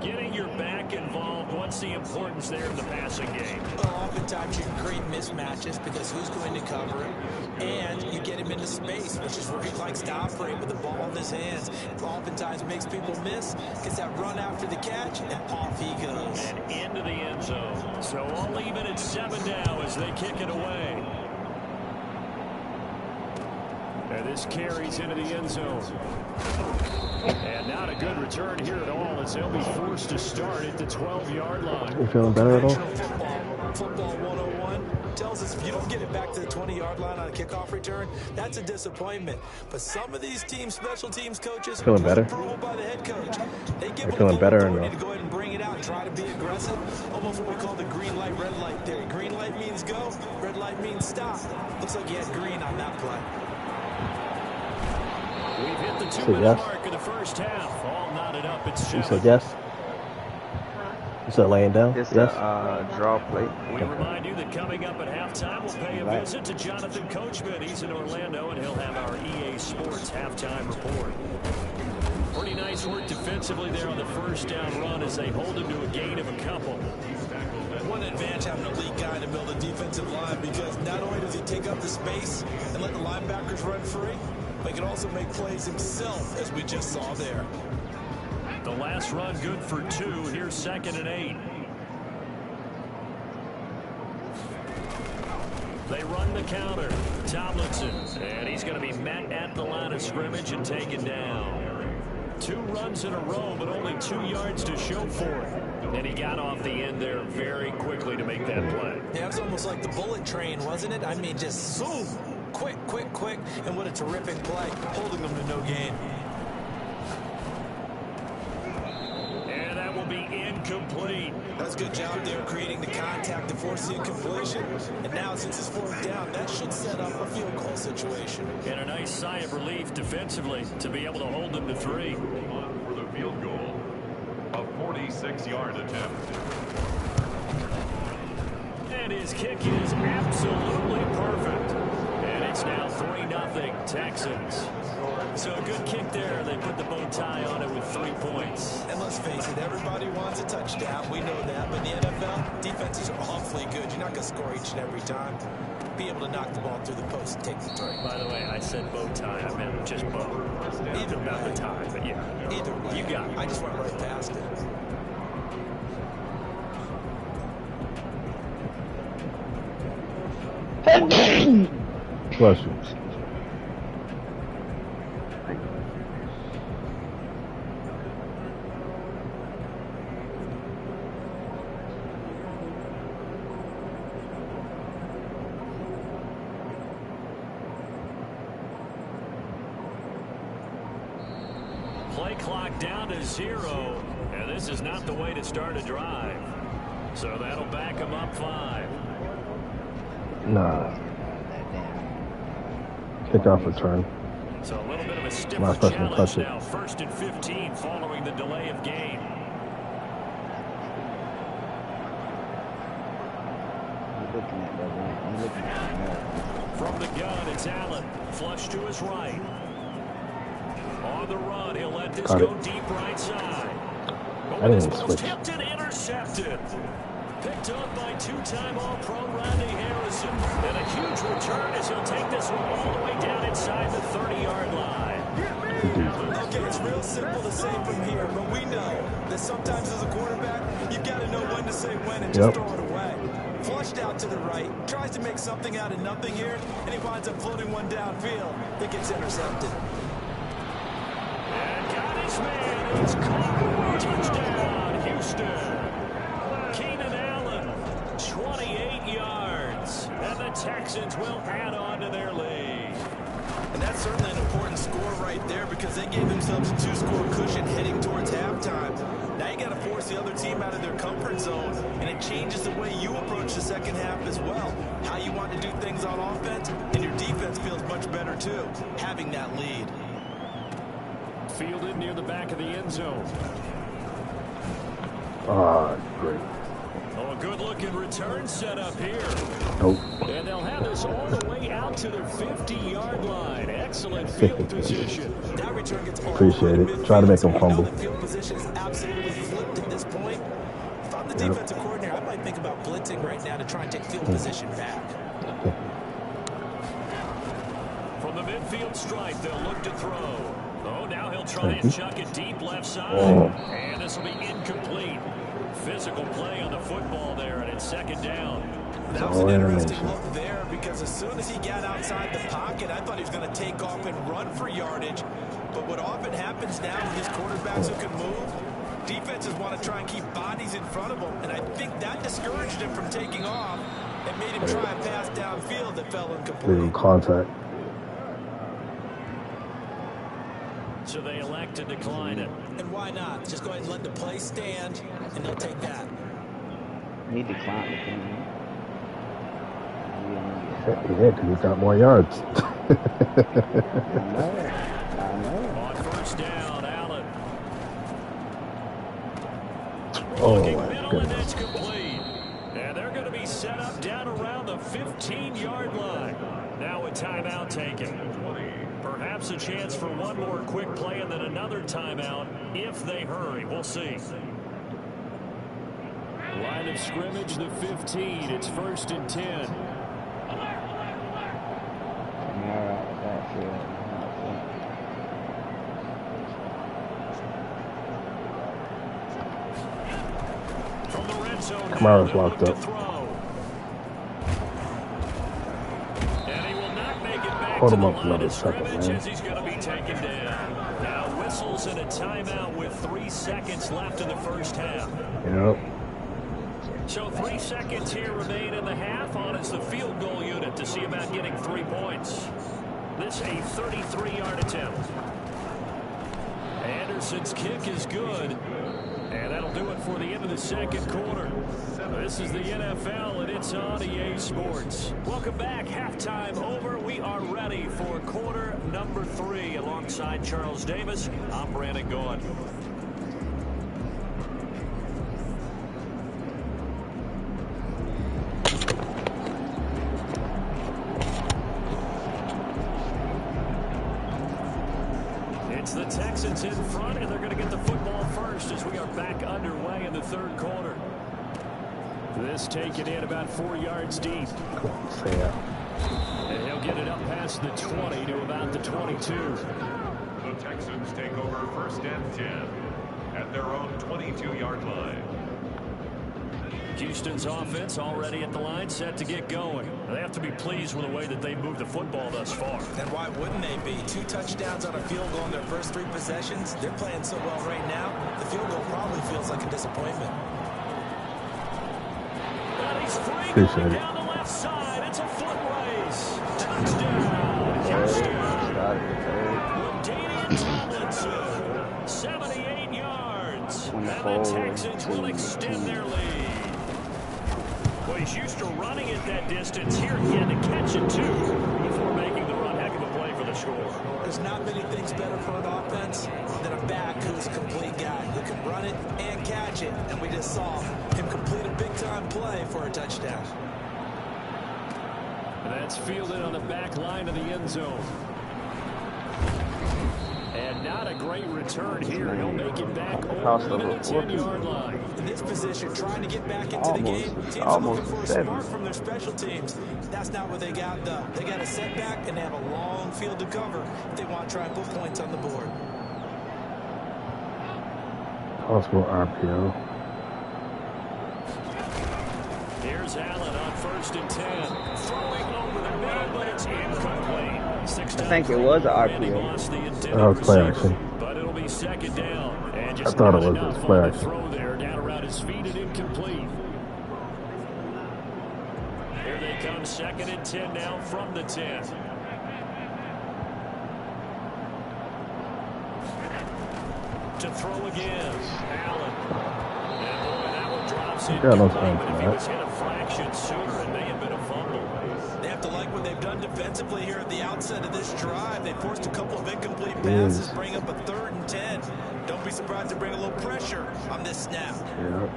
Getting your back involved, what's the importance there in the passing game? Well, oftentimes you can create mismatches because who's going to cover him, and you get him into space, which is where he likes to operate with the ball in his hands. It oftentimes makes people miss, gets that run after the catch, and off he goes. And into the end zone. So all even at 7 now as they kick it away. And this carries into the end zone. And not a good return here at all as they'll be forced to start at the 12-yard line. You feeling better at all? Football 101 tells us if you don't get it back to the 20-yard line on a kickoff return, that's a disappointment. But some of these teams, special teams coaches, feeling better? By the head coach. They give them feeling better to go ahead and bring it out and try to be aggressive. Almost what we call the green light, red light theory. Green light means go, red light means stop. Looks like you had green on that play. We've hit the 2-minute mark of the first half. All knotted up. It's you said yes? You said laying down? It's yes? a draw play. We remind you that coming up at halftime, we'll pay a visit to Jonathan Coachman. He's in Orlando, and he'll have our EA Sports halftime report. Pretty nice work defensively there on the first down run as they hold him to a gain of a couple. One advantage having a elite guy to build a defensive line because not only does he take up the space and let the linebackers run free, but he can also make plays himself, as we just saw there. The last run good for 2. Here's 2nd and 8. They run the counter. Tomlinson. And he's going to be met at the line of scrimmage and taken down. 2 runs in a row, but only 2 yards to show for it. And he got off the end there very quickly to make that play. Yeah, it was almost like the bullet train, wasn't it? I mean, just zoom. Quick, quick, quick. And what a terrific play, holding them to no gain. And that will be incomplete. That's a good job there creating the contact to force the incompletion. And now, since it's 4th down, that should set up a field goal situation. And a nice sigh of relief defensively to be able to hold them to 3. For the field goal, a 46-yard attempt. And his kick is absolutely perfect. And it's now 3-0 Texans. So a good kick there. They put the bow tie on it with 3 points. And let's face it, everybody wants a touchdown. We know that. But in the NFL, defenses are awfully good. You're not going to score each and every time. Be able to knock the ball through the post and take the three. By the way, I said bow tie. I meant just bow. Either Not way. the tie, but yeah. Either way. You got it. I just went right past it. Bless you. Play clock down to 0. And this is not the way to start a drive. So that'll back them up 5. Nah. Kickoff return. So a little bit of a stiffer Last person to touch challenge it. now. 1st and 15 following the delay of game. From the gun, it's Allen. Flush to his right. On the run, he'll let this Got go it. deep right side. But I with his didn't ball's switch. tipped and intercepted. Picked up by 2-time All-Pro Rodney Harrison. And a huge return as he'll take this one all the way down inside the 30-yard line. Okay, it's real simple to say from here, but we know that sometimes as a quarterback, you got to know when to say when and just throw it away. Flushed out to the right, tries to make something out of nothing here, and he winds up floating one downfield that gets intercepted. And got his man. It's caught. Touchdown, Houston. Keenan Allen, 28 yards. And the Texans will add on to their lead. And that's certainly an important score right there because they gave themselves a 2-score cushion heading towards halftime. Now you got to force the other team out of their comfort zone, and it changes the way you approach the second half as well. How you want to do things on offense, and your defense feels much better too, having that lead. Fielded near the back of the end zone. Ah, great. Oh, a good-looking return set up here. Nope. And they'll have this all the way out to their 50-yard line. Excellent field position. That return gets all Appreciate the way it. to midfield, Try to make so them you know fumble. the field position is absolutely flipped at this point. If I'm the defensive coordinator, I might think about blitzing right now to try and take field position back. From the midfield stripe, they'll look to throw. Oh, now he'll try and chuck it deep left side. And this will be incomplete. Physical play on the football there, and it's second down. That was an interesting look there because as soon as he got outside the pocket, I thought he was going to take off and run for yardage. But what often happens now with these quarterbacks who can move, defenses want to try and keep bodies in front of them. And I think that discouraged him from taking off and made him try a pass downfield that fell incomplete. Little contact. So they elect to decline it. And why not? Just go ahead and let the play stand, and they'll take that. He declined the thing. Yeah, because he's got more yards. I know. On first down, Allen. Oh, Looking my middle, and goodness. that's complete. And they're going to be set up down around the 15-yard line. Now a timeout taken. Perhaps a chance for one more quick play and then another timeout if they hurry. We'll see. Line of scrimmage, the 15. It's 1st and 10. From the red zone, Kamara's locked up. And he will not make it back Hold to him the up for line another of second, scrimmage man. as he's going to be taken down. Now whistles and a timeout with 3 seconds left in the first half. Yep. So 3 seconds here remain in the half. On is the field goal unit to see about getting 3 points. This a 33-yard attempt. Anderson's kick is good. And that'll do it for the end of the second quarter. This is the NFL, and it's on EA Sports. Welcome back. Halftime over. We are ready for quarter number 3. Alongside Charles Davis, I'm Brandon Gaud. And they're going to get the football first as we are back underway in the third quarter. This taken in about 4 yards deep. And he'll get it up past the 20 to about the 22. The Texans take over 1st and 10 at their own 22-yard line. Houston's offense already at the line, set to get going. They have to be pleased with the way that they moved the football thus far. And why wouldn't they be? 2 touchdowns on a field goal in their first 3 possessions. They're playing so well right now, the field goal probably feels like a disappointment. And he's free going down the left side. It's a foot race. Touchdown, Houston. Daniel Tomlinson, 78 yards. And the Texans will extend their lead. Well, he's used to running it that distance. Here he had to catch it, too, before making the run. Heck of a play for the score. There's not many things better for an offense than a back who's a complete guy who can run it and catch it. And we just saw him complete a big-time play for a touchdown. And that's fielded on the back line of the end zone. And not a great return here. He'll make it back over to the 10-yard line. In this position, trying to get back into the game, teams are looking for a spark from their special teams. That's not what they got, though. They got a setback, and they have a long field to cover if they want to try and put points on the board. Possible RPO. Here's Allen on 1st and 10. Throwing over the middle, but it's incomplete. I think it was an RPO. That was play action. But it'll be 2nd down. And just I thought it was play action. Throw there, down around his feet and incomplete. Here they come, 2nd and 10 now from the 10. To throw again, Allen. And boy, that one drops in. But if he was hit a fraction sooner, it may have been a fumble. They have to like what they've done defensively here at the outset of this drive. They forced a couple of incomplete passes, bring up a 3rd and 10. Don't be surprised to bring a little pressure on this snap. Yeah.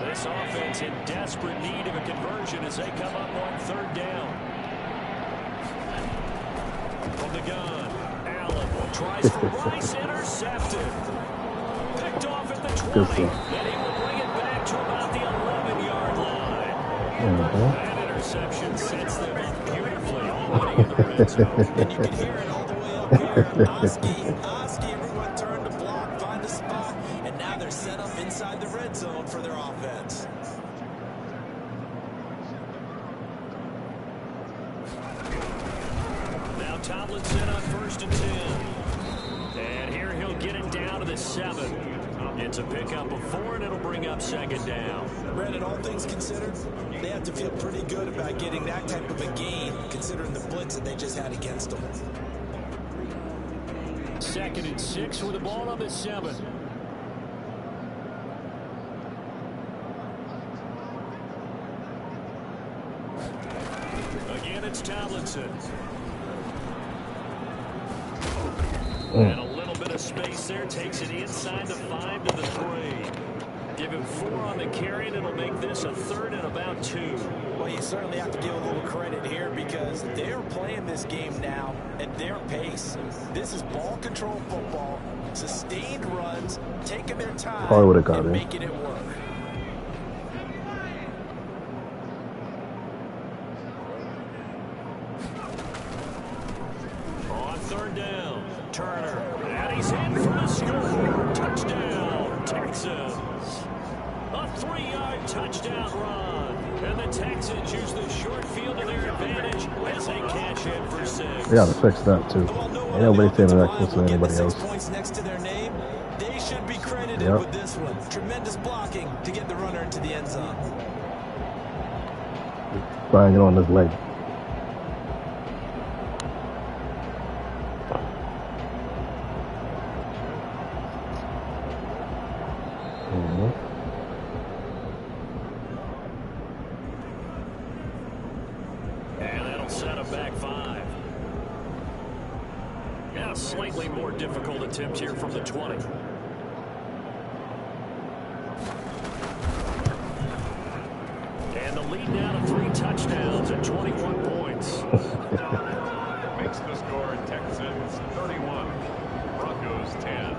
This offense in desperate need of a conversion as they come up on 3rd down. From the gun, Allen tries for Rice, intercepted. Picked off at the 20, and he will bring it back to about the 11-yard line. That interception sets them up beautifully, already in the red zone. And you can hear it all the way up here. Oski, everyone turned to block, find a spot, and now they're set up inside the red zone for their offense. Now Tomlinson on 1st and 10. And here he'll get it down to the 7. It's a pickup of 4, and it'll bring up 2nd down. Brandon, all things considered, they have to feel pretty good about getting that type of a gain, considering the blitz that they just had against them. 2nd and 6 with the ball on the 7. Again, it's Tomlinson. And a little bit of space there. Takes it inside the 5 to the 3. Give him 4 on the carry, and it'll make this a 3rd and about 2. Well, you certainly have to give a little credit here because they're playing this game now at their pace. This is ball control football, sustained runs, taking their time, Probably would have got and it. making it work. On 3rd down, Turner, and he's in for the score. Touchdown, Texans. A 3-yard touchdown run. And the Texans use the short field to their advantage as they catch it for 6. They gotta fix that too. Ain't nobody saying that close to anybody else. Points next to their name. They should be credited with this one. Tremendous blocking to get the runner into the end zone. Banging on his leg. And that'll set him back 5. Yeah, slightly more difficult attempt here from the 20. And the lead now to 3 touchdowns at 21 points. Makes the score score Texans 31, Broncos 10.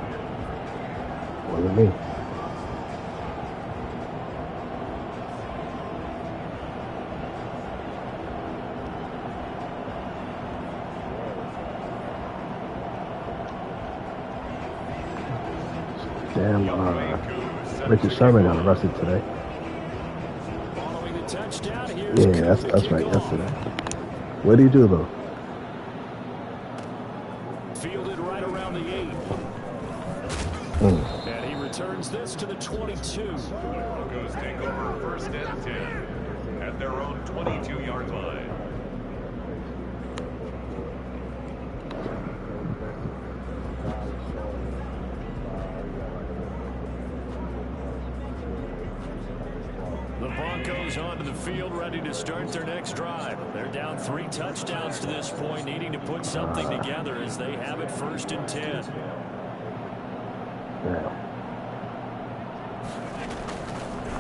Wasn't me. Damn, Richard Sherman got arrested today. Following the touchdown, here's Yeah, that's right, yesterday. What did he do, though? fielded right around the 8. And he returns this to the 22. Broncos take over first and 10 at their own 22-yard line. The Broncos onto the field, ready to start their next drive. They're down 3 touchdowns to this point, needing to put something together as they have it first and 10. Yeah.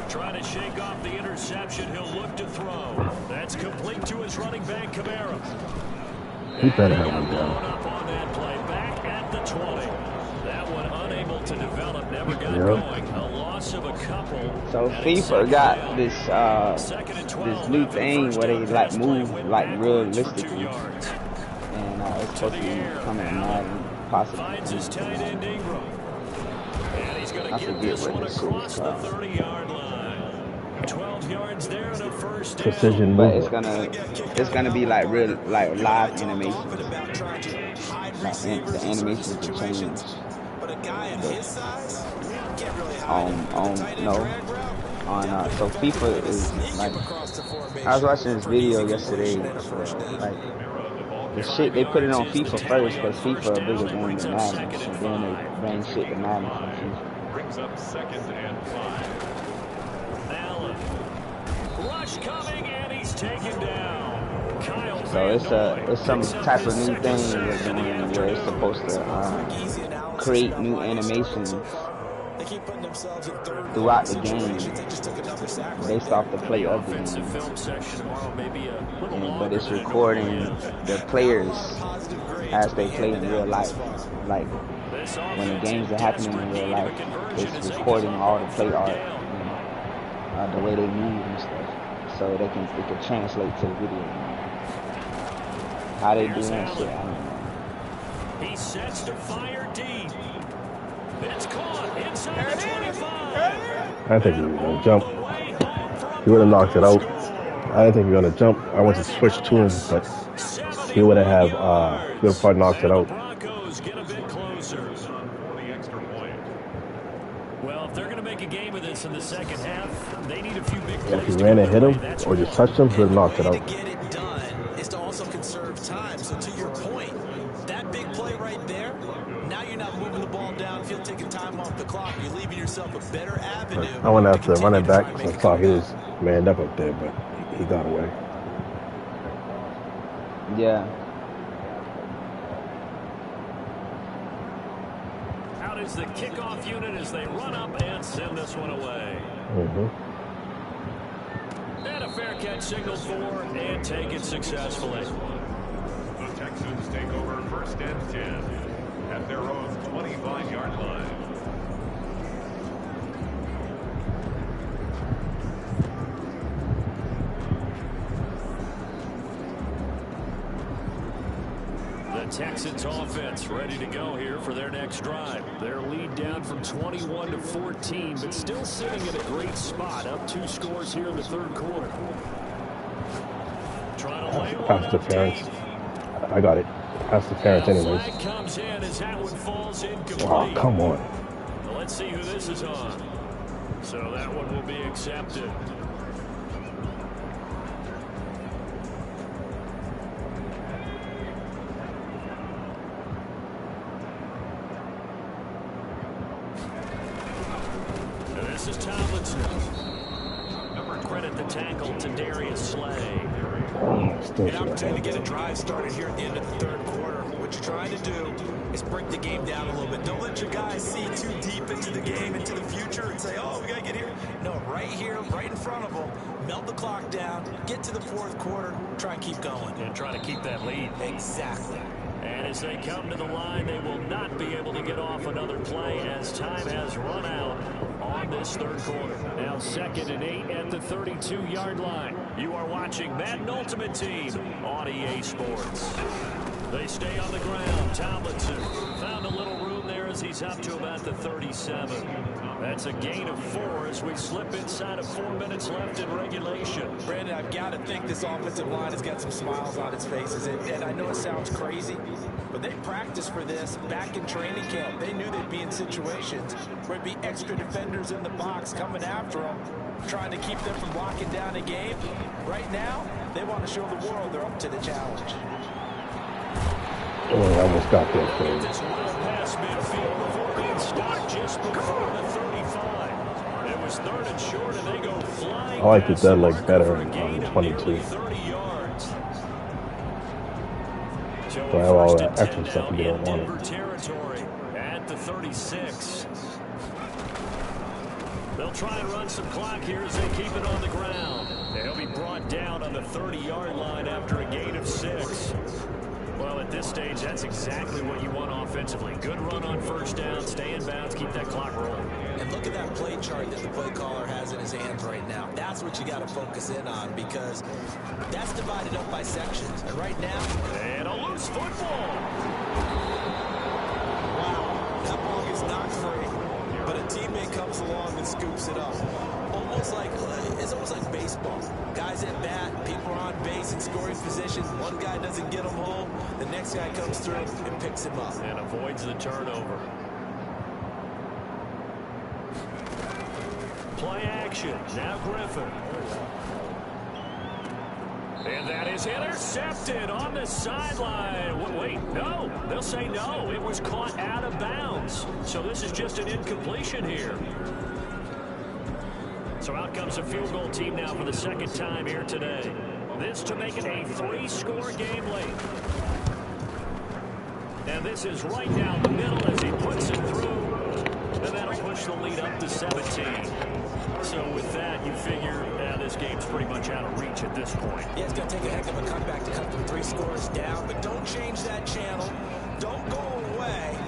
Trying to shake off the interception, he'll look to throw. That's complete to his running back, Kamara. He better have Got one blown down. up on that play, back at the 20. That one unable to develop, never got Yep. going. A loss of a couple. So And it's FIFA second got down. this Second and 12 this new after the thing first where they down like pass play move went like backwards for 2 realistically, yards. and it's supposed to be coming in Madden, possibly. Finds his tight end Ingram. And he's going I to get forget this what one this shit is across the called. 30-yard line. 12 yards there and a first down. Precision But it's movement. gonna be like real like live animation. Like the animations will change. But a guy in his size can't really On so FIFA is like, I was watching this video yesterday, like the shit they put it on FIFA first because FIFA a bigger game than Madden, and then they bring shit to Madden from FIFA. Brings up second and 5. Allen. Rush coming, and he's taken down. Kyle So it's some type of new thing they're doing where it's supposed to create new animations throughout the game based off the play of the game. But it's recording the players as they play in real life. Like when the games are happening in real life, it's recording all the play art and the way they move and stuff, so it can translate to the video. How they do that shit, I don't know. He sets to fire deep. It's caught inside the 25. I think he was going to jump. He would have knocked it out. I didn't think he was going to jump. I went to switch to him, but he would have probably knocked it out. Broncos get a bit closer. For the extra point. Well, if they're going to make a game of this in the second half, they need a few big plays. If he ran and hit him or just touched him, he would have knocked it The out. way to get it done is to also conserve time. So to your point, that big play right there, now you're not moving the ball downfield, taking time off the clock. You're leaving yourself a better avenue. I went after the running back because I thought he was manned up there, but he got away. Yeah. Out is the kickoff unit as they run up and send this one away. And a fair catch signal for and take it successfully. The Texans take over first and 10 at their own 25-yard line. The Texans offense ready to go here for their next drive. Their lead down from 21 to 14, but still sitting in a great spot, up 2 scores here in the third quarter. Trying to lay one Pass up interference. deep. I got it. Pass interference anyways. Flag comes in as that one falls incomplete. Oh, come on. Well, let's see who this is on. So that one will be accepted. And this is Tomlinson. Credit the tackle to Darius Slay. Still An should have opportunity to had get a it. drive started here at the end of the third quarter. What you're trying to do is break the game down a little bit. Don't let your guys see too deep into the game, into the future, and say, oh, we got to get here. No, right here, right in front of them, melt the clock down, get to the fourth quarter, try and keep going. And try to keep that lead. Exactly. And as they come to the line, they will not be able to get off another play as time has run out on this third quarter. Now 2nd and 8 at the 32-yard line. You are watching Madden Ultimate Team on EA Sports. They stay on the ground. Tomlinson found a little room there as he's up to about the 37. That's a gain of 4 as we slip inside of 4 minutes left in regulation. Brandon, I've got to think this offensive line has got some smiles on its faces. And I know it sounds crazy, but they practiced for this back in training camp. They knew they'd be in situations where there'd be extra defenders in the box coming after them, trying to keep them from locking down a game. Right now, they want to show the world they're up to the challenge. Oh, I almost got there. This well past midfield before being stopped just before the 35. It was 3rd and short, and they go flying. I like the dead leg better on 22. 30 yards. So I have all that extra stuff you don't want. Denver territory at the 36. They'll try and run some clock here as they keep it on the ground. They'll be brought down on the 30-yard line after a gain of 6. Well, at this stage, that's exactly what you want offensively. Good run on first down, stay in bounds, keep that clock rolling. And look at that play chart that the play caller has in his hands right now. That's what you got to focus in on because that's divided up by sections. And right now... And a loose football. Wow, that ball gets knocked free, but a teammate comes along and scoops it up. It's almost like baseball. Guys at bat, people are on base in scoring position. One guy doesn't get them home. The next guy comes through and picks him up. And avoids the turnover. Play action. Now Griffin. And that is intercepted on the sideline. Wait, no. They'll say no. It was caught out of bounds. So this is just an incompletion here. So out comes a field goal team now for the 2nd time here today. This to make it a 3-score game late. And this is right down the middle as he puts it through. And that'll push the lead up to 17. So with that, you figure this game's pretty much out of reach at this point. Yeah, it's going to take a heck of a comeback to cut from 3 scores down. But don't change that channel. Don't go away.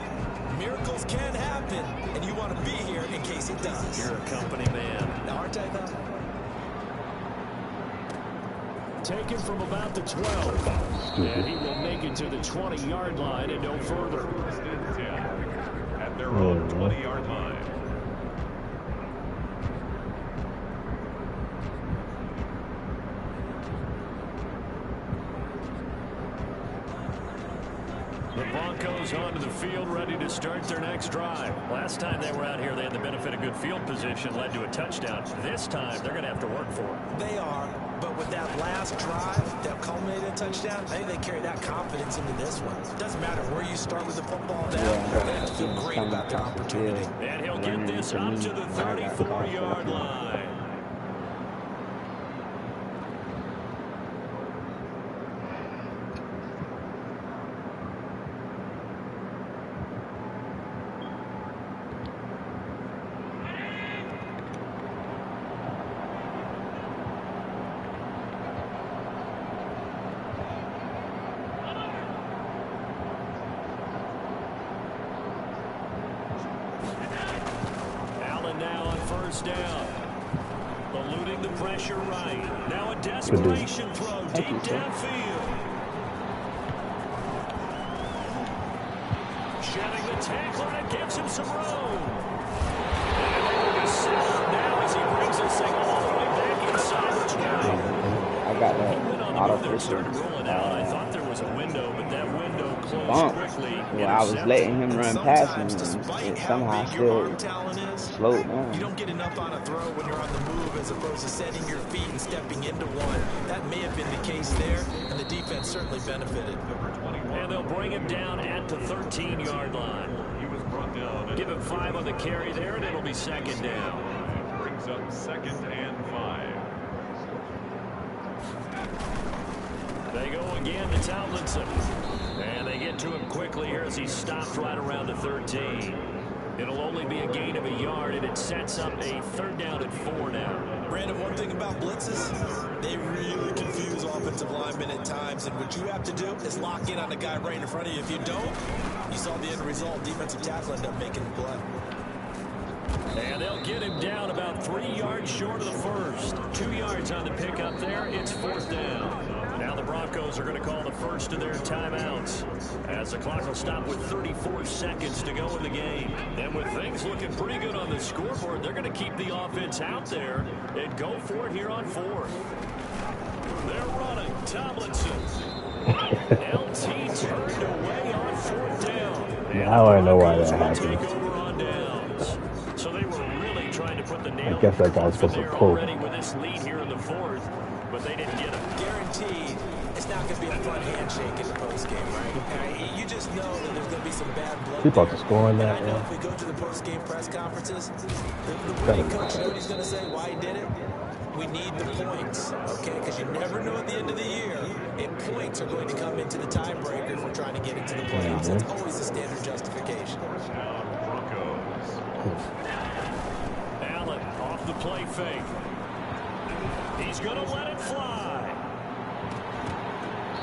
Miracles can happen, and you want to be here in case it does. You're a company man. Now, aren't I, though? Taken from about the 12. And he will make it to the 20-yard line and no further. At their own 20-yard line. The Broncos onto the field, ready to start their next drive. Last time they were out here, they had the benefit of good field position, led to a touchdown. This time, they're going to have to work for it. They are, but with that last drive that culminated in a touchdown, I think they carry that confidence into this one. It doesn't matter where you start with the football down, they're going to feel great about their opportunity. And he'll get this up to the 34-yard line. Down. Eluding the pressure right. Now a desperation throw deep downfield. Shedding the tackler and gives him some room. And they're going to set up now as he brings this thing all the way back inside the 20. I got that auto first started rolling out. I thought there was a window, but that window closed quickly. Well, I was letting him run past me, and it somehow still slowed down. You don't get enough on a throw when you're on the move as opposed to setting your feet and stepping into one. That may have been the case there, and the defense certainly benefited. And they'll bring him down at the 13-yard line. He was brought down. Give him 5 on the carry there, and it'll be 2nd down. Brings up 2nd and 5. They go again to Tomlinson. And they get to him quickly here as he stopped right around the 13. It'll only be a gain of a yard, and it sets up a 3rd down and 4 now. Brandon, one thing about blitzes, they really confuse offensive linemen at times, and what you have to do is lock in on the guy right in front of you. If you don't, you saw the end result. Defensive tackle ended up making the play. And they'll get him down about 3 yards short of the first. 2 yards on the pickup there. It's 4th down. Now the Broncos are going to call the first of their timeouts, as the clock will stop with 34 seconds to go in the game. And with things looking pretty good on the scoreboard, they're going to keep the offense out there and go for it here on 4th. They're running. Tomlinson. LT turned away on 4th down. Now I know why that happened. So they were really trying to put the nail I guess that guy's supposed to pull. already with this lead here in the 4th, but they didn't get it. Guaranteed, it's not going to be a fun handshake in the postgame, right? You just know that there's going to be some bad blood. People about to score on that, I know if we go to the postgame press conferences, the winning coach, you know what he's going to say, why he did it? We need the points, okay? Because you never know at the end of the year if points are going to come into the tiebreaker if we're trying to get into the playoffs. That's always the standard justification. Allen off the play fake. He's going to let it fly.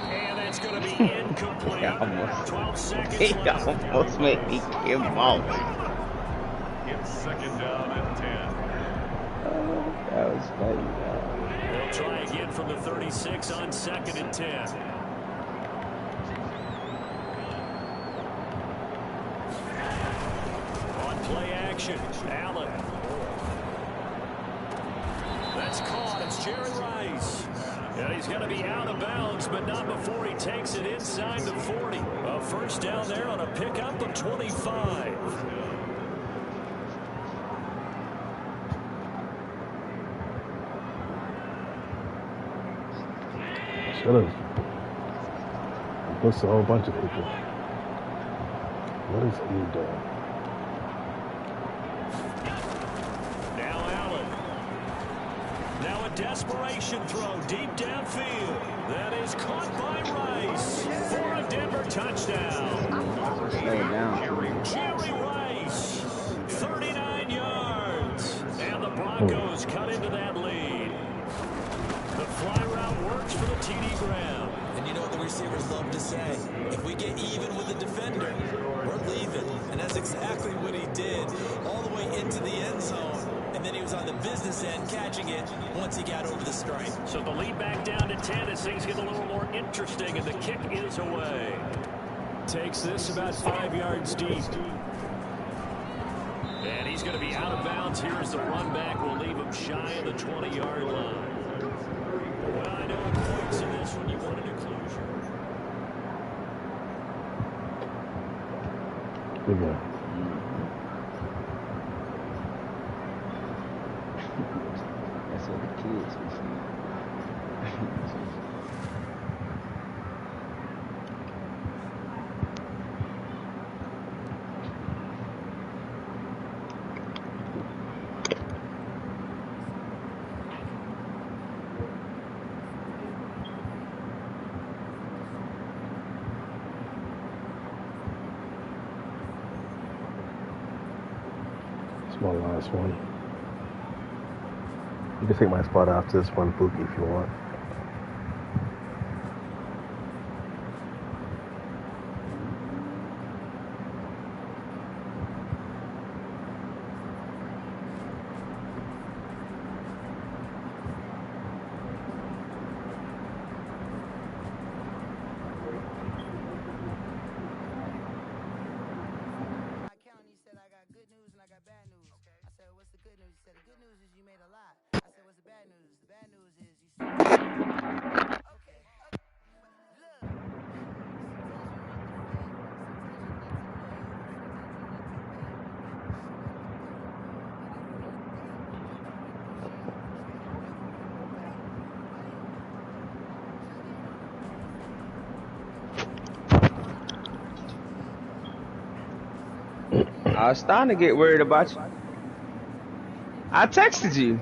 And that's going to be incomplete. 12 seconds He left. almost made me give out. It's 2nd down and 10. That was funny. They'll try again from the 36 on 2nd and 10. On play action, Allen. That's caught. It's Jerry Rice. And he's going to be out of bounds, but not before he takes it inside the 40. A first down there on a pickup of 25. Should have booked a whole bunch of people. What is he doing? Now Allen. Now a desperation throw deep downfield. That is caught by Rice for a Denver touchdown. Jerry Rice, 39 yards. And the Broncos cut into that lead. The fly route works for the TD Brown. And you know what the receivers love to say? If we get even with the defender, we're leaving. And that's exactly what he did, all the way into the end zone. And then he was on the business end catching it once he got over the stripe. So the lead back down to 10 as things get a little more interesting, and the kick is away. Takes this about 5 yards deep. And he's going to be out of bounds here as the run back will leave him shy of the 20-yard line. Well, I know at points in this one you wanted a closure. Good one. That's what the kids were saying. It's my last one. You can take my spot after this one, Pookie, if you want. I was starting to get worried about you. I texted you.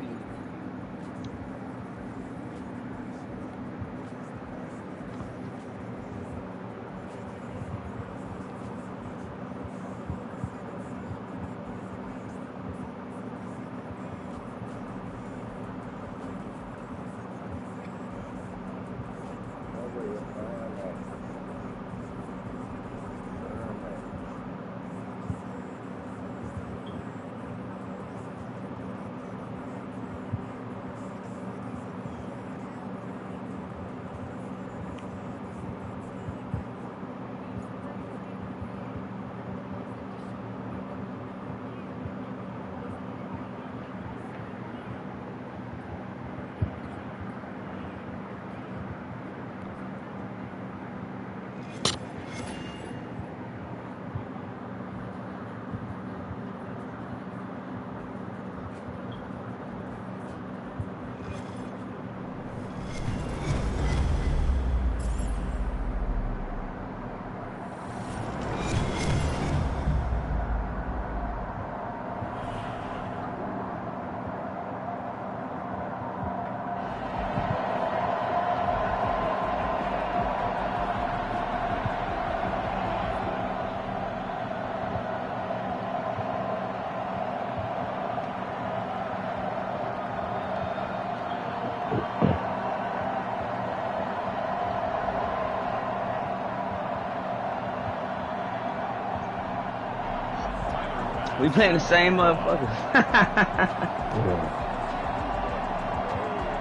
We playing the same motherfuckers. Yeah.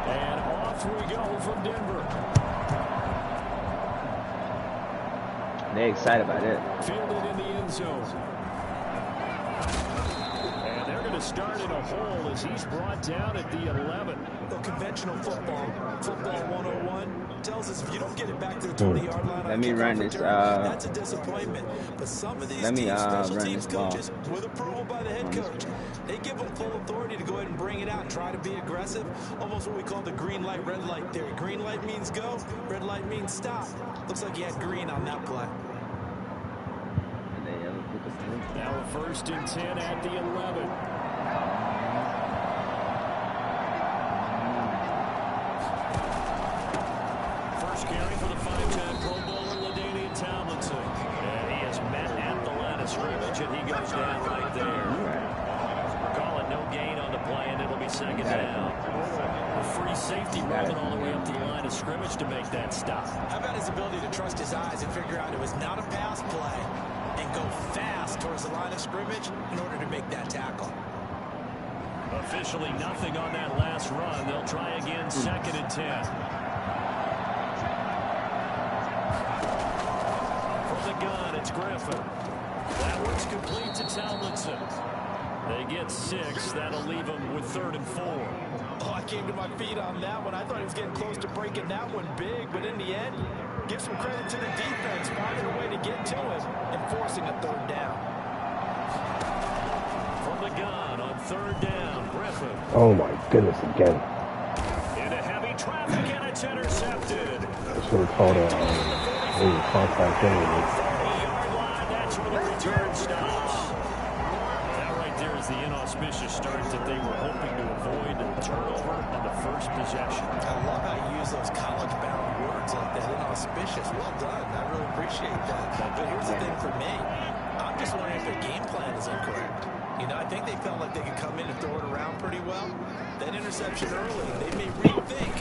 And off we go from Denver. They're excited about it. Fielded in the end zone. And they're going to start in a hole as he's brought down at the 11. The conventional football 101 tells us if you don't get it back to the 20-yard line, let me run this. That's a disappointment. But some of these special teams coaches, with approval by the head coach, they give them full authority to go ahead and bring it out and try to be aggressive. Almost what we call the green light, red light theory. Green light means go, red light means stop. Looks like he had green on that play. Now a 1st and 10 at the 11. First carry for the 5-time Pro Bowler, LaDainian Tomlinson. And he is met at the line of scrimmage, and he goes down right there. We're calling no gain on the play, and it'll be 2nd down. A free safety running all the way up to the line of scrimmage to make that stop. How about his ability to trust his eyes and figure out it was not a pass play and go fast towards the line of scrimmage in order to make that tackle. Officially nothing on that last run. They'll try again, 2nd and 10. From the gun, it's Griffin. That one's complete to Tomlinson. They get 6. That'll leave them with 3rd and 4. Oh, I came to my feet on that one. I thought he was getting close to breaking that one big, but in the end, give some credit to the defense, finding a way to get to him and forcing a 3rd down. From the gun on 3rd down, Griffin. Oh my goodness, again. Into heavy traffic, and it's intercepted. I should have called a contact anyway. 30-yard line, that's where the return stops. That right there is the inauspicious start that they were hoping to avoid. Turnover on the first possession. I love how you use those college-bound words like that, inauspicious. Well done. I really appreciate that. But here's the thing for me. I'm just wondering if their game plan is incorrect. You know, I think they felt like they could come in and throw it around pretty well. That interception early, they may rethink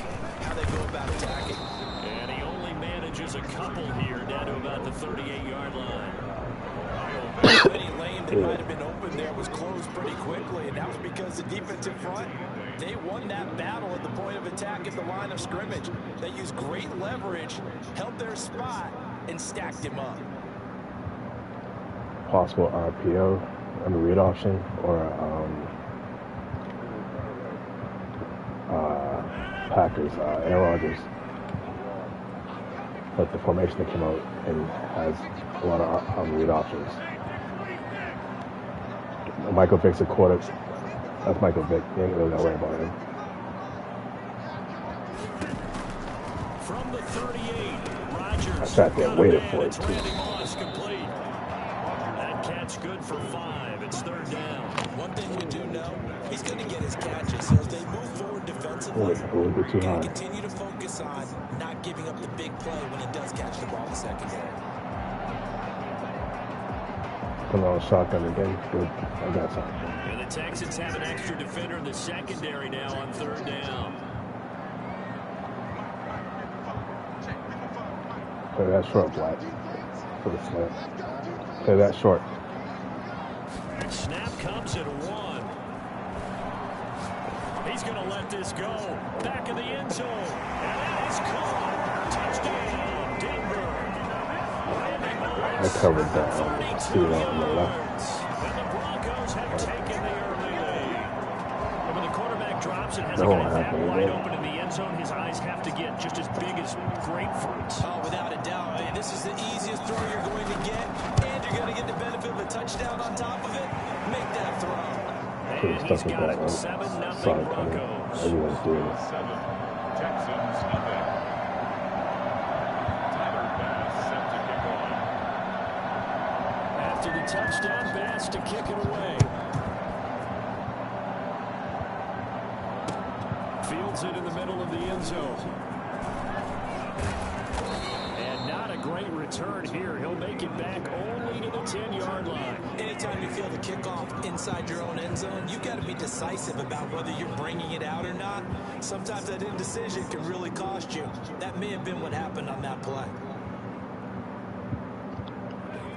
how they go about attacking. And he only manages a couple here down to about the 38-yard line. Any lane that might have been open there was closed pretty quickly, and that was because the defensive front, they won that battle at the point of attack at the line of scrimmage. They used great leverage, held their spot, and stacked him up. Possible RPO on the read option or Packers, Aaron Rodgers. But the formation that came out and has a lot of read options. Michael Vick's a quarter. That's Michael Vick. You ain't really got to worry about him. From the 38, Rodgers. I sat there waiting for it, too. That catch good for 5. It's 3rd down. One thing we do know, he's going to get his catches. So as they move forward defensively, he's going to continue to focus on not giving up the big play when he does catch the ball in the secondary. Put on shotgun again. Good. I got something. And the Texans have an extra defender in the secondary now on 3rd down. Play that short, Black. For the snap. Play that short. Snap comes at 1. He's going to let this go. Back in the end zone. And that is caught. Touchdown, Denver. I covered that. See it on the left. And the Broncos have taken the early lead. And when the quarterback drops and has a No, guy I that haven't wide yet. open in the end zone, his eyes have to get just as big as grapefruits. Oh, without a doubt. Hey, this is the easiest throw you're going to get, and you're going to get the benefit of a touchdown on top of it. Make that throw. And he's got it 7-0 Broncos. Everyone's doing it. 7. Texans nothing. Tyler Bass set to kick off. After the touchdown, Bass to kick it away. Fields it in the middle of the end zone. And not a great return here. He'll make it back only to the 10-yard line. Anytime you feel the kickoff inside your own end zone, you've got to be decisive about whether you're bringing it out or not. Sometimes that indecision can really cost you. That may have been what happened on that play.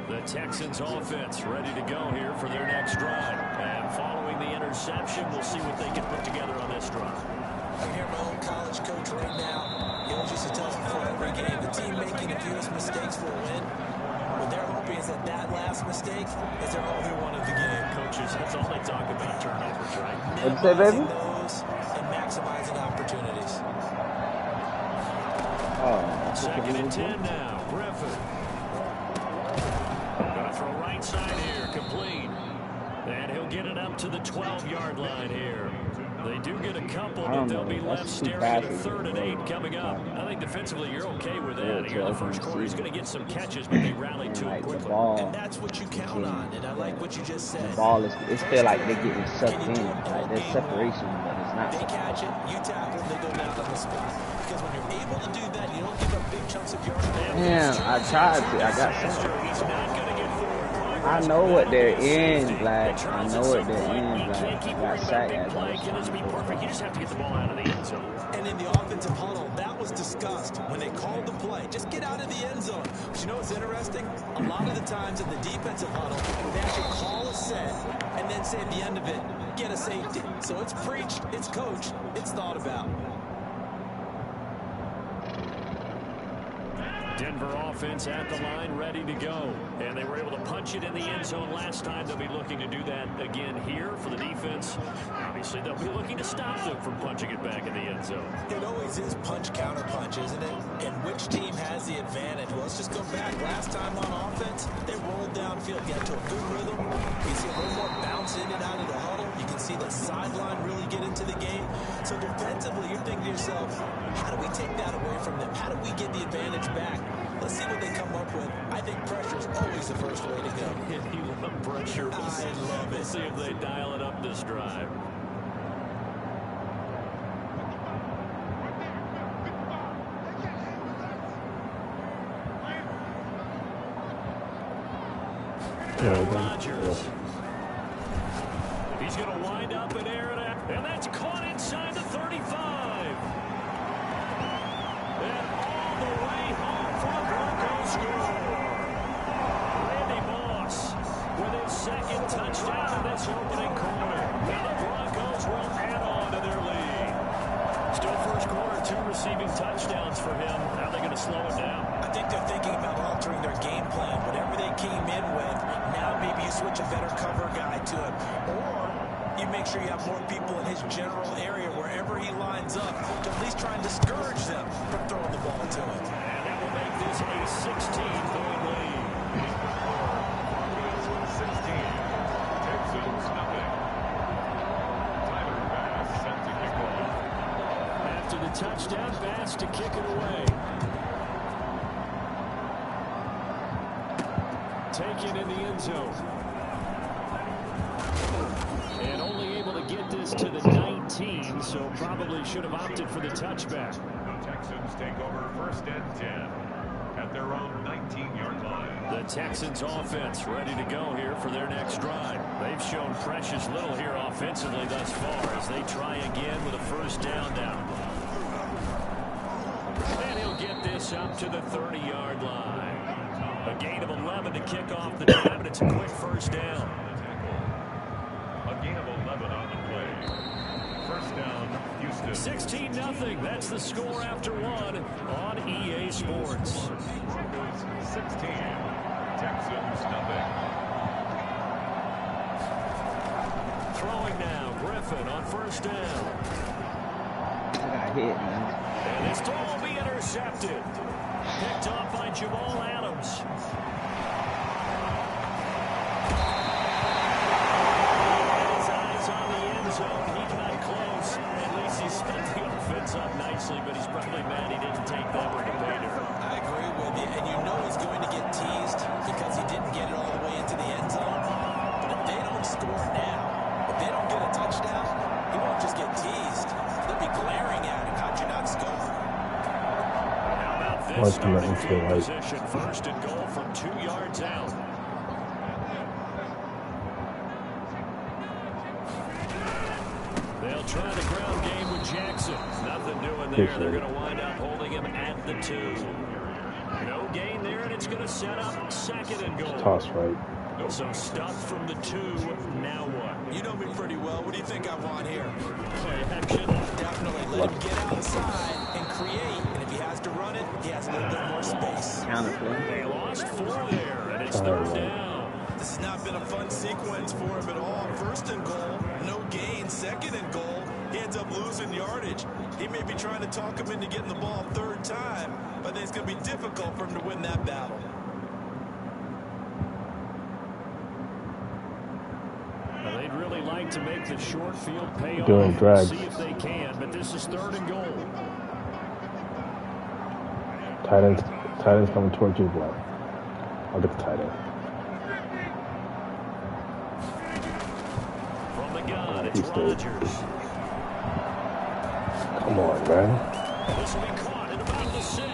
The Texans offense ready to go here for their next drive. And following the interception, we'll see what they can put together on this drive. I hear my old college coach right now. He always used to tell us before every game, the team making the fewest mistakes will win. What they're hoping is that last mistake is their only one of the game. Coaches, that's all they talk about, turnovers, right? What'd you say, baby? Those and maximizing opportunities. Oh, Second and 10 now. Griffin. Gonna throw right side here. Complete. And he'll get it up to the 12-yard line here. They do get a couple, but they'll be left staring at a 3rd and 8 coming up. I think defensively you're okay with that. Here in the first quarter, he's going to get some catches, but they rally to it quickly. And that's what you count on, and I like what you just said. The ball is, it's feel like they're getting sucked in. Like there's separation, but it's not. They catch it, you tackle, they go down on the spot. Because when you're able to do that, you don't give up big chunks of yards. Damn, I tried to. I got something. He's not going to get forward. I know what they're in, Black. I know what they're in, Black. Keep Got sacked at play. Can this be perfect? You just have to get the ball out of the end zone. And in the offensive huddle, that was discussed when they called the play. Just get out of the end zone. But you know what's interesting? A lot of the times in the defensive huddle, they actually call a set and then say at the end of it, get a safety. So it's preached, it's coached, it's thought about. Denver offense at the line, ready to go. And they were able to punch it in the end zone last time. They'll be looking to do that again here for the defense. Obviously, they'll be looking to stop them from punching it back in the end zone. It always is punch, counter punch, isn't it? And which team has the advantage? Well, let's just go back. Last time on offense, they rolled downfield, get to a good rhythm. You see a little more bounce in and out of the huddle. You can see the sideline really get into the game. So defensively, you're thinking to yourself, how do we take that away from them? How do we get the advantage back? Let's see what they come up with. I think pressure is always the first way to go. You love pressure. I love it. We'll see if they dial it up this drive. Rodgers. He's going to wind up and air it out. And that's caught inside the 35. And all the way home for the Broncos score. Randy Moss with his second touchdown in this opening quarter. And the Broncos will add on to their lead. Still first quarter, 2 receiving touchdowns for him. How are they going to slow it down? I think they're thinking about altering their game plan. Whatever they came in with, now maybe you switch a better cover guy to him. Or you make sure you have more people in his general area wherever he lines up to at least try and discourage them from throwing the ball to him. And that will make this a 16-point lead. 16. Texans nothing. Tyler Bass set to kick off. After the touchdown, Bass to kick it away. Taken in the end zone. And only able to get this to the 19, so probably should have opted for the touchback. The Texans take over 1st and 10 at their own 19-yard line. The Texans offense ready to go here for their next drive. They've shown precious little here offensively thus far as they try again with a 1st down now. And he'll get this up to the 30-yard line. A gain of 11 to kick off the drive, and it's a quick 1st down. A gain of 11 on the play. 1st down, Houston. 16-0. That's the score after 1 on EA Sports. Broncos 16. Texans nothing. Throwing now. Griffin on 1st down. I got hit, man. And this throw will be intercepted. Picked off by Jamal Adams. His eyes on the end zone. He got close. At least he set the offense up nicely, but he's probably mad he didn't take that when he paid her. I agree with you, and you know he's going to get teased because he didn't get it all the way into the end zone. But if they don't score now, if they don't get a touchdown, he won't just get teased. They'll be glaring at him. How'd you not score? This starting field position, 1st and goal from 2 yards out. They'll try the ground game with Jackson. Nothing doing there. They're going to wind up holding him at the 2. No gain there, and it's going to set up second and goal. Toss right. So stuffed from the 2. Now what? You know me pretty well. What do you think I want here? Play action. Definitely let him get outside and create. And if he has to run it, he has a little bit more space. Counterplay. They lost 4 there, and it's third down. This has not been a fun sequence for him at all. First and goal, no gain. Second and goal, he ends up losing yardage. He may be trying to talk him into getting the ball third time, but I think it's going to be difficult for him to win that battle. They'd really like to make the short field pay Doing off. drags. See if they can, but this is third and goal. Tight ends coming towards you, Black. I'll get the tight end. From the gun, it's Rodgers. Come on, man. This will be caught at about the 6.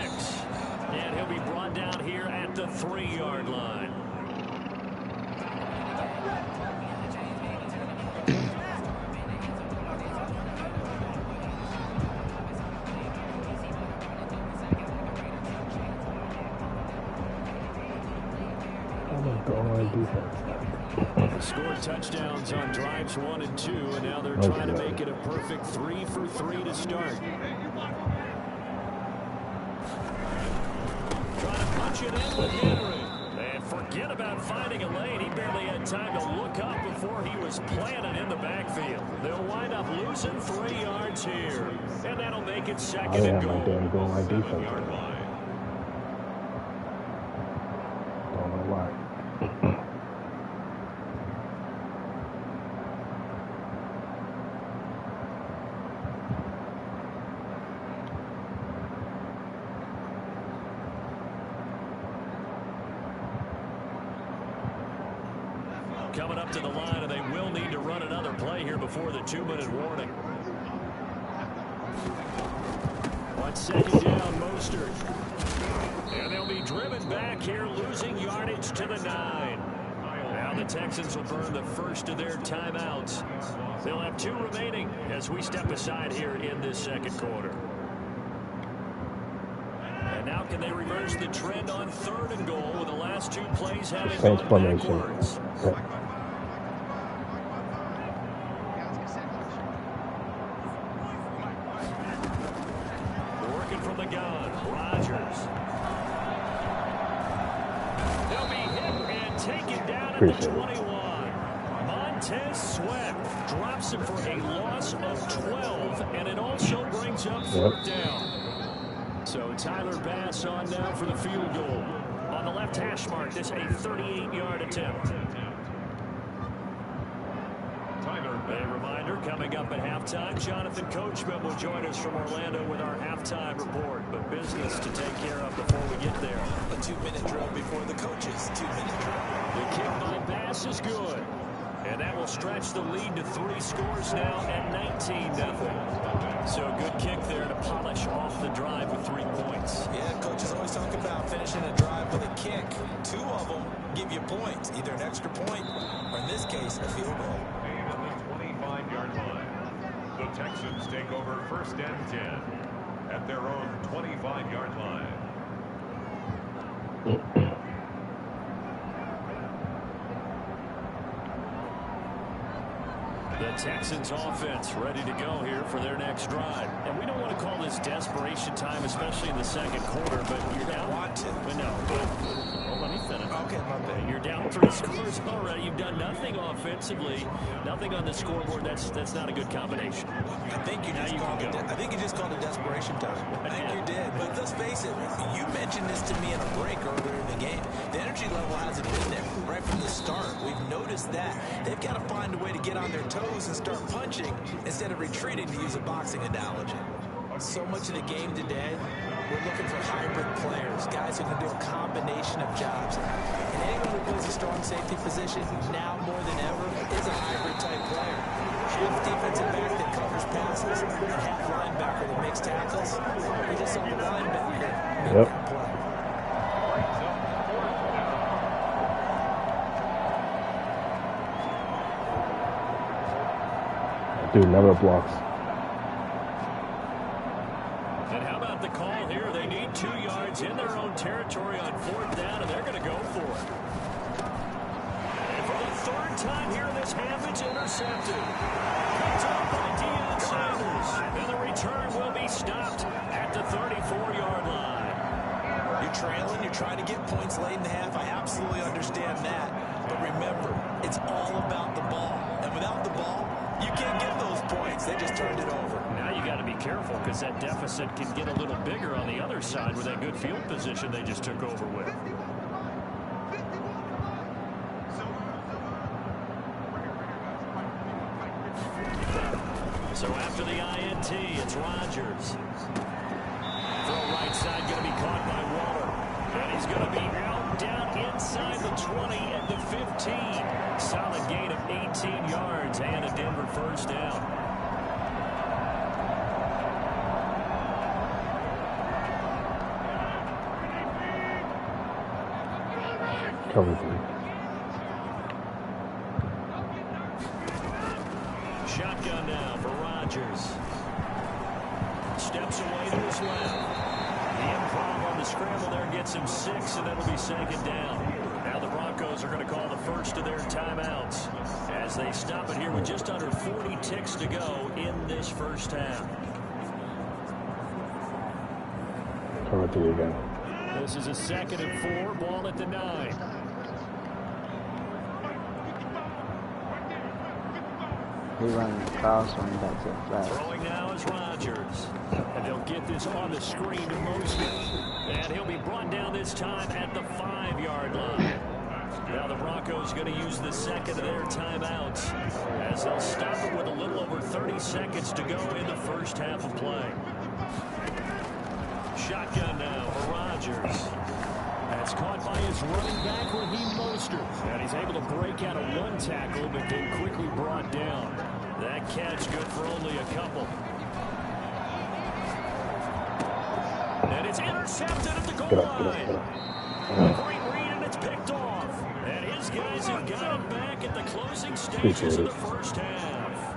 And he'll be brought down here at the 3-yard line. Scored touchdowns on drives 1 and 2, and now they're trying to make it a perfect 3 for 3 to start. Trying to punch it in with Henry. And forget about finding a lane. He barely had time to look up before he was planted in the backfield. They'll wind up losing 3 yards here, and that'll make it second and goal. Damn goal line defense. Don't know why. Coming up to the line, and they will need to run another play here before the 2-minute warning. On second down, Mostert. And they'll be driven back here, losing yardage to the 9. Now the Texans will burn the first of their timeouts. They'll have 2 remaining as we step aside here in this second quarter. And now can they reverse the trend on third and goal with the last 2 plays having gone backwards? Working from the gun, Rodgers. They'll be hit and taken down at the 21. Montez Sweat drops him for a loss of 12, and it also brings up fourth down. So Tyler Bass on now for the field goal. On the left hash mark, this a 38-yard attempt. A reminder, coming up at halftime, Jonathan Coachman will join us from Orlando with our halftime report. But business to take care of before we get there. A 2-minute drill before the coaches. 2-minute drill. The kick by Bass is good. And that will stretch the lead to 3 scores now at 19-0. So a good kick there to polish off the drive with 3 points. Yeah, coaches always talk about finishing a drive with a kick. 2 of them give you points, either an extra point or, in this case, a field goal. And at the 25-yard line, the Texans take over first and 10 at their own 25-yard line. The Texans offense ready to go here for their next drive. And we don't want to call this desperation time, especially in the second quarter, but you're down. Want to. No, but let me finish. Okay, my bad. You're down 3 scores already. You've done nothing offensively, nothing on the scoreboard. That's not a good combination. I think you just called it desperation time. I think you did. But let's face it, you mentioned this to me in a break earlier in the game. The energy level hasn't been there right from the start. We've noticed that. They've got to find a way to get on their toes and start punching instead of retreating, to use a boxing analogy. So much of the game today, we're looking for hybrid players, guys who can do a combination of jobs. And anyone who plays a strong safety position, now more than ever, is a hybrid-type player. Half defensive back that covers passes, and half linebacker that makes tackles. We just saw the linebacker make that play. Dude never blocks. And how about the call here? They need 2 yards in their own territory on 4th down, and they're going to go for it. And for the 3rd time here in this half, it's intercepted. Picked up by Deion Sanders. And the return will be stopped at the 34-yard line. You're trailing, you're trying to get points late in the half. I absolutely understand that. But remember, it's all about the ball. And without the ball, you can't get those points. They just turned it over. Now you got to be careful because that deficit can get a little bigger on the other side with that good field position they just took over with. So after the INT, it's Rodgers. Throw right side going to be caught by Waller. And he's going to be out down inside the 20 at the 15. Solid gain of 18 yards and a Denver 1st down. Cover 3. Shotgun now for Rodgers. Steps away to his left. The improv on the scramble there gets him 6, and that'll be 2nd down. Now the Broncos are going to call the first of their timeouts as they stop it here with just under 40 ticks to go in this 1st half. Cover 3 again. This is a 2nd and 4, ball at the 9. He running across, running back to the flat. Throwing now is Rodgers. And they'll get this on the screen to Mostert. And he'll be brought down this time at the 5-yard line. Now the Broncos going to use the 2nd of their timeouts as they'll stop it with a little over 30 seconds to go in the 1st half of play. Shotgun now for Rodgers. That's caught by his running back, Raheem Mostert. And he's able to break out of 1 tackle, but then quickly brought down. That catch good for only a couple. And it's intercepted at the goal line. Great read, and it's picked off. And his guys have got it back at the closing stages of the 1st half.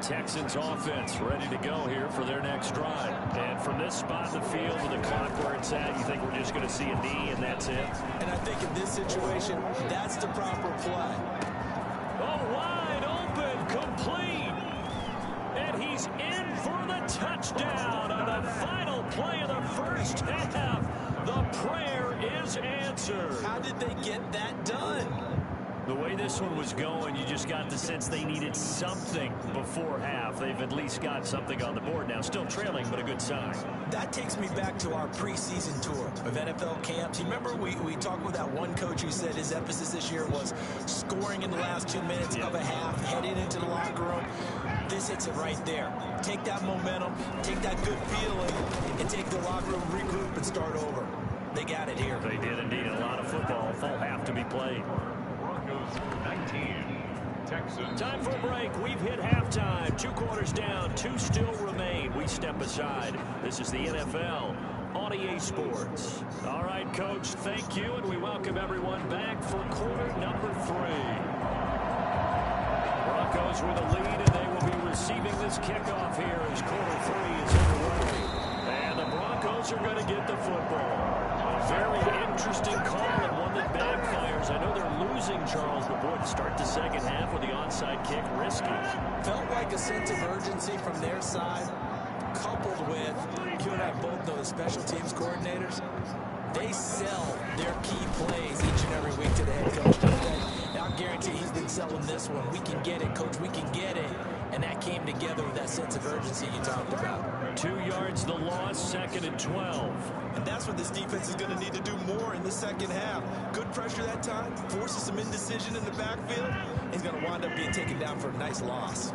Texans offense ready to go here for their next drive. And from this spot in the field with the clock where it's at, you think we're just going to see a knee and that's it? And I think in this situation, that's the proper play. Oh, wide open, complete. And he's in for the touchdown on the final play of the 1st half. The prayer is answered. How did they get that done? The way this one was going, you just got the sense they needed something before half. They've at least got something on the board now. Still trailing, but a good sign. That takes me back to our preseason tour of NFL camps. You remember we talked with that one coach who said his emphasis this year was scoring in the last 2 minutes of a half, heading into the locker room. This hits it right there. Take that momentum, take that good feeling, and take the locker room, regroup, and start over. They got it here. They did indeed. A lot of football, full half to be played. 19, Texans. Time for a break. We've hit halftime. 2 quarters down. 2 still remain. We step aside. This is the NFL on EA Sports. All right, Coach, thank you, and we welcome everyone back for quarter number 3. Broncos with a lead, and they will be receiving this kickoff here as quarter 3 is underway. And the Broncos are going to get the football. A very interesting call and one that backfires. I know they're losing, Charles, but boy, to start the 2nd half with the onside kick, risky. Felt like a sense of urgency from their side, coupled with, you and I both know the special teams coordinators, they sell their key plays each and every week to the head coach. And I'll guarantee he's been selling this one. We can get it, Coach, we can get it. And that came together with that sense of urgency you talked about. 2 yards the loss, 2nd and 12. And that's what this defense is going to need to do more in the 2nd half. Good pressure that time, forces some indecision in the backfield. He's going to wind up being taken down for a nice loss.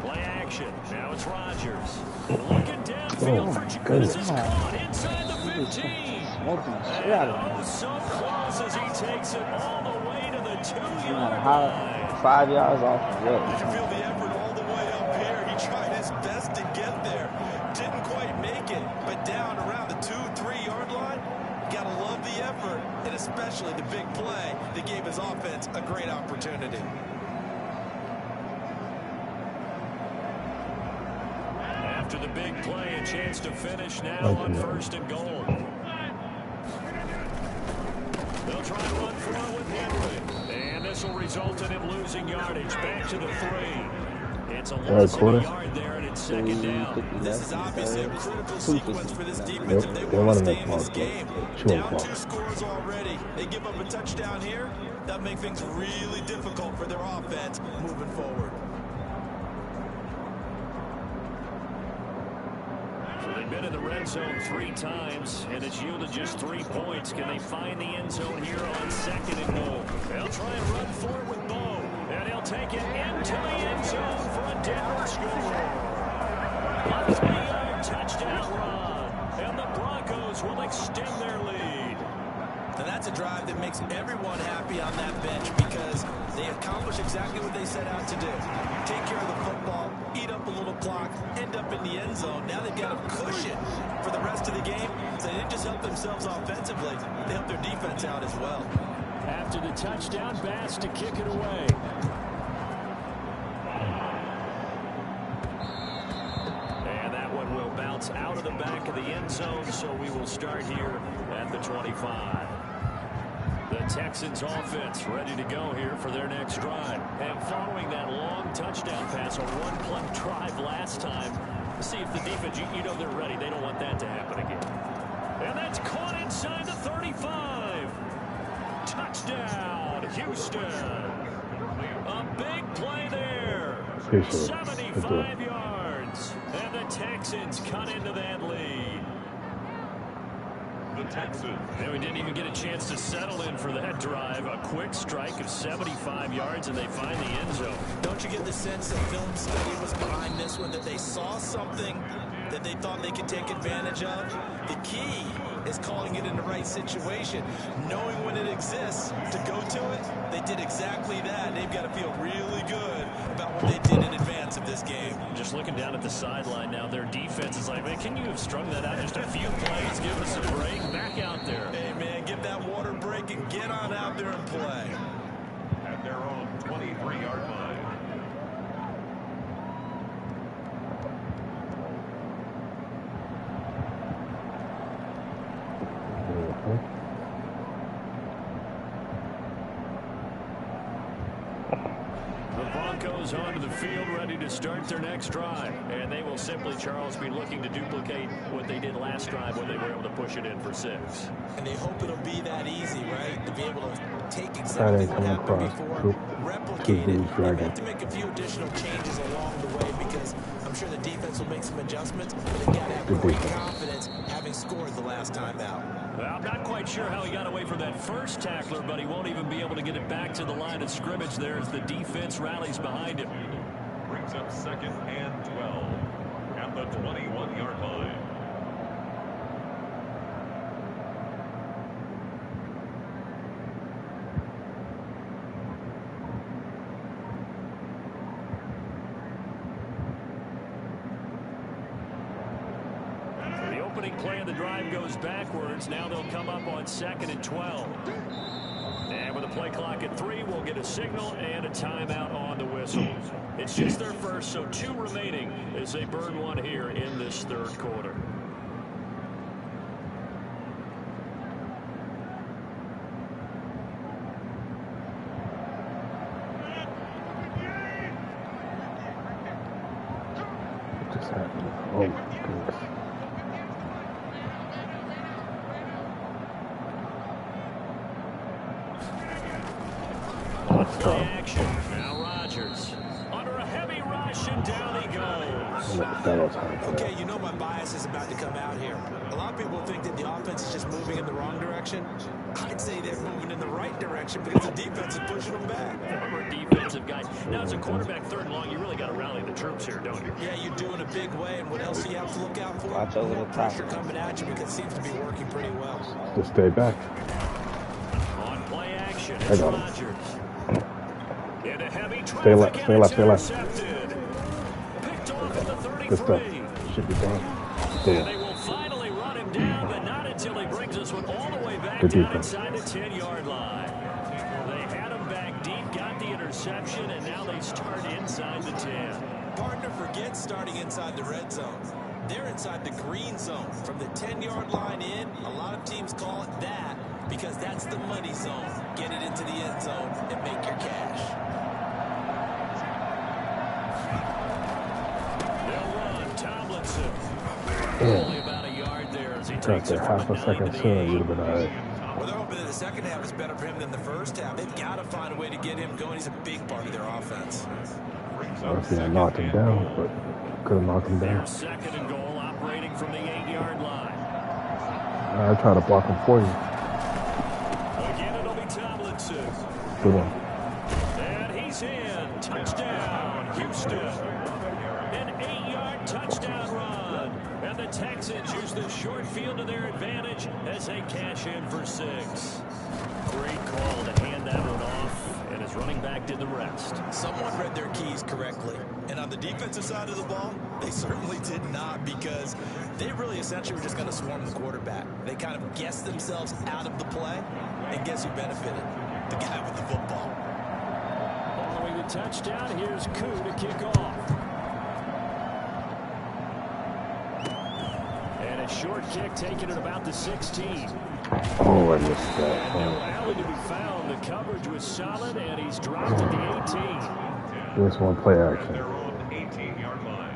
Play action. Now it's Rodgers. Looking downfield for Jacob. This is caught inside the 15. And so close as he takes it all the way to the 2-yard line. 5 yards off the road. You can feel the effort all the way up here. He tried his best to get there. Didn't quite make it, but down around the 2-3 yard line, gotta love the effort. especially the big play that gave his offense a great opportunity. After the big play, a chance to finish now on 1st and goal. They'll try to run for it with Henry. And this will result in him losing yardage. Back to the 3. It's a loss of a yard there, and it's 2nd down. This is obviously a critical sequence for this defense if they want to stay in this game. Down 2 scores already. They give up a touchdown here. That makes things really difficult for their offense moving forward. They've been in the red zone 3 times, and it's yielded just 3 points. Can they find the end zone here on 2nd and goal? They'll try and run for it with Bo, and he'll take it into the end zone for a Denver score. A 3-yard touchdown run, and the Broncos will extend their lead. And that's a drive that makes everyone happy on that bench because they accomplish exactly what they set out to do. Take care of the football, eat up a little clock, end up in the end zone. Now they've got a cushion for the rest of the game. So they didn't just help themselves offensively, they helped their defense out as well. After the touchdown, Bass to kick it away. And that one will bounce out of the back of the end zone, so we will start here at the 25. The Texans offense ready to go here for their next drive. And following that long touchdown pass, a one-play drive last time, see if the defense, you know they're ready. They don't want that to happen again. And that's caught inside the 35. Touchdown, Houston. A big play there. 75 yards. And the Texans cut into that lead. The Texans. And we didn't even get a chance to settle in for that drive. A quick strike of 75 yards, and they find the end zone. Don't you get the sense that film study was behind this one, that they saw something that they thought they could take advantage of? The key is calling it in the right situation, knowing when it exists to go to it. They did exactly that. They've got to feel really good about what they did in advance of this game. Just looking down at the sideline now, their defense is like, man, can you have strung that out just a few plays? Give us a break. Back out there. Hey, man, give that water break and get on out there and play. At their own 23-yard line. Broncos onto the field ready to start their next drive. And they will simply, Charles, be looking to duplicate what they did last drive when they were able to push it in for 6. And they hope it'll be that easy, right? To be able to take exactly what happened before, replicate it. They have to make a few additional changes along the way because I'm sure the defense will make some adjustments, but they've got to have great confidence having scored the last time out. Well, I'm not quite sure how he got away from that first tackler, but he won't even be able to get it back to the line of scrimmage there as the defense rallies behind him. Brings up 2nd and 12 at the 21-yard line. Play of the drive goes backwards. Now they'll come up on 2nd and 12. And with a play clock at 3, we'll get a signal and a timeout on the whistle. It's just their first, so 2 remaining as they burn one here in this 3rd quarter. What just happened? Oh my goodness. Play action. Now Rodgers under a heavy rush, and down he goes. Okay, you know my bias is about to come out here. A lot of people think that the offense is just moving in the wrong direction. I'd say they're moving in the right direction because the defense is pushing them back. Former defensive guy. Now, as a quarterback 3rd and long, you really got to rally the troops here, don't you? Yeah, you do in a big way. And what else do you have to look out for? Watch over the pressure coming at you because it seems to be working pretty well. Just stay back. On play action, it's Rodgers. In a heavy stay left, stay left, stay left. Picked off at the 33. Good stuff. Should be done. And they will finally run him down, but not until he brings us one all the way back Back down inside the 10-yard line. They had him back deep, got the interception, and now they start inside the 10. Partner forgets starting inside the red zone. They're inside the green zone. From the 10-yard line in, a lot of teams call it that because that's the money zone. Get it into the end zone and make your cash. They'll run. Tomlinson. Only about a yard there as he takes it half a second sooner, you'd have been all right. Well, they're hoping that the second half is better for him than the first half. They've got to find a way to get him going. He's a big part of their offense. Honestly, I knocked him down, but couldn't knock him down. Second and goal, operating from the 8-yard line. I try to block him for you. Again, it'll be Tomlinson. Good one. And he's in. Touchdown, Houston. An 8-yard touchdown run. And the Texans use the short field to their advantage as they cash in for 6. Great call to hand that one off, and his running back did the rest. Someone read their keys correctly. And on the defensive side of the ball, they certainly did not, because they really essentially were just going to swarm the quarterback. They kind of guessed themselves out of the play, and guess who benefited? The guy with the football. Following the touchdown, here's Koo to kick off. And a short kick taken at about the 16. Oh, I missed that. No alley to be found. The coverage was solid, and he's dropped at the 18. This one play action. Their own 18-yard line.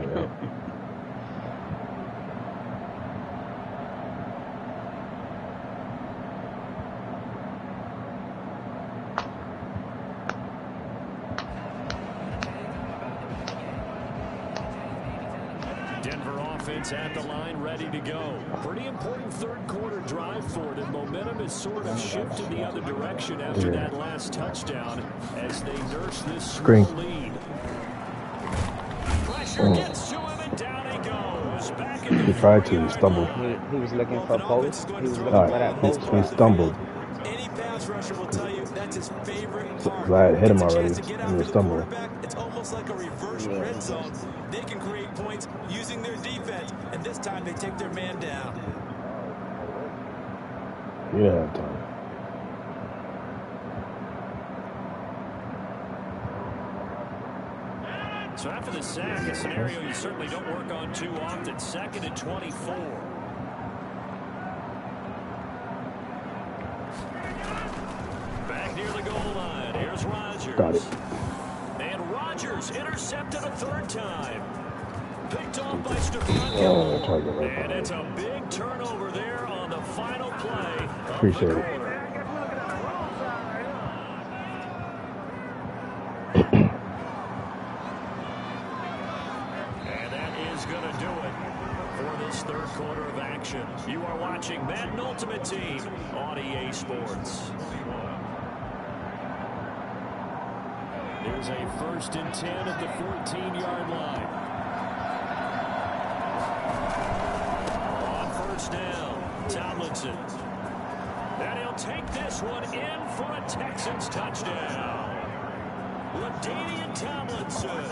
Yeah. Denver offense at the line, ready to go. Pretty important third quarter drive for them. Momentum has sort of shifted the other direction after that last touchdown as they nurse this small lead. Pressure gets to him, and down he goes. Back in He tried to, he stumbled. He was looking for a post. He was looking All for that right, post. he stumbled. Any pass rusher will tell you that's his favorite part. Because I had hit him Gets a already, chance to get and he out was to the stumbling. quarterback. It's almost like a reverse red zone. They can create points using their defense, and this time they take their man down. You didn't have time. So after the sack, a scenario you certainly don't work on too often. 2nd and 24. Back near the goal line. Here's Rodgers. Got it. And Rodgers intercepted a third time. Picked off by Stephon. Oh, target right And behind it's a big turnover there on the final play. Appreciate it. And that is going to do it for this third quarter of action. You are watching Madden Ultimate Team on EA Sports. There's a 1st and 10 at the 14-yard line. On 1st down, Tomlinson. And he'll take this one in for a Texans touchdown. LaDainian Tomlinson,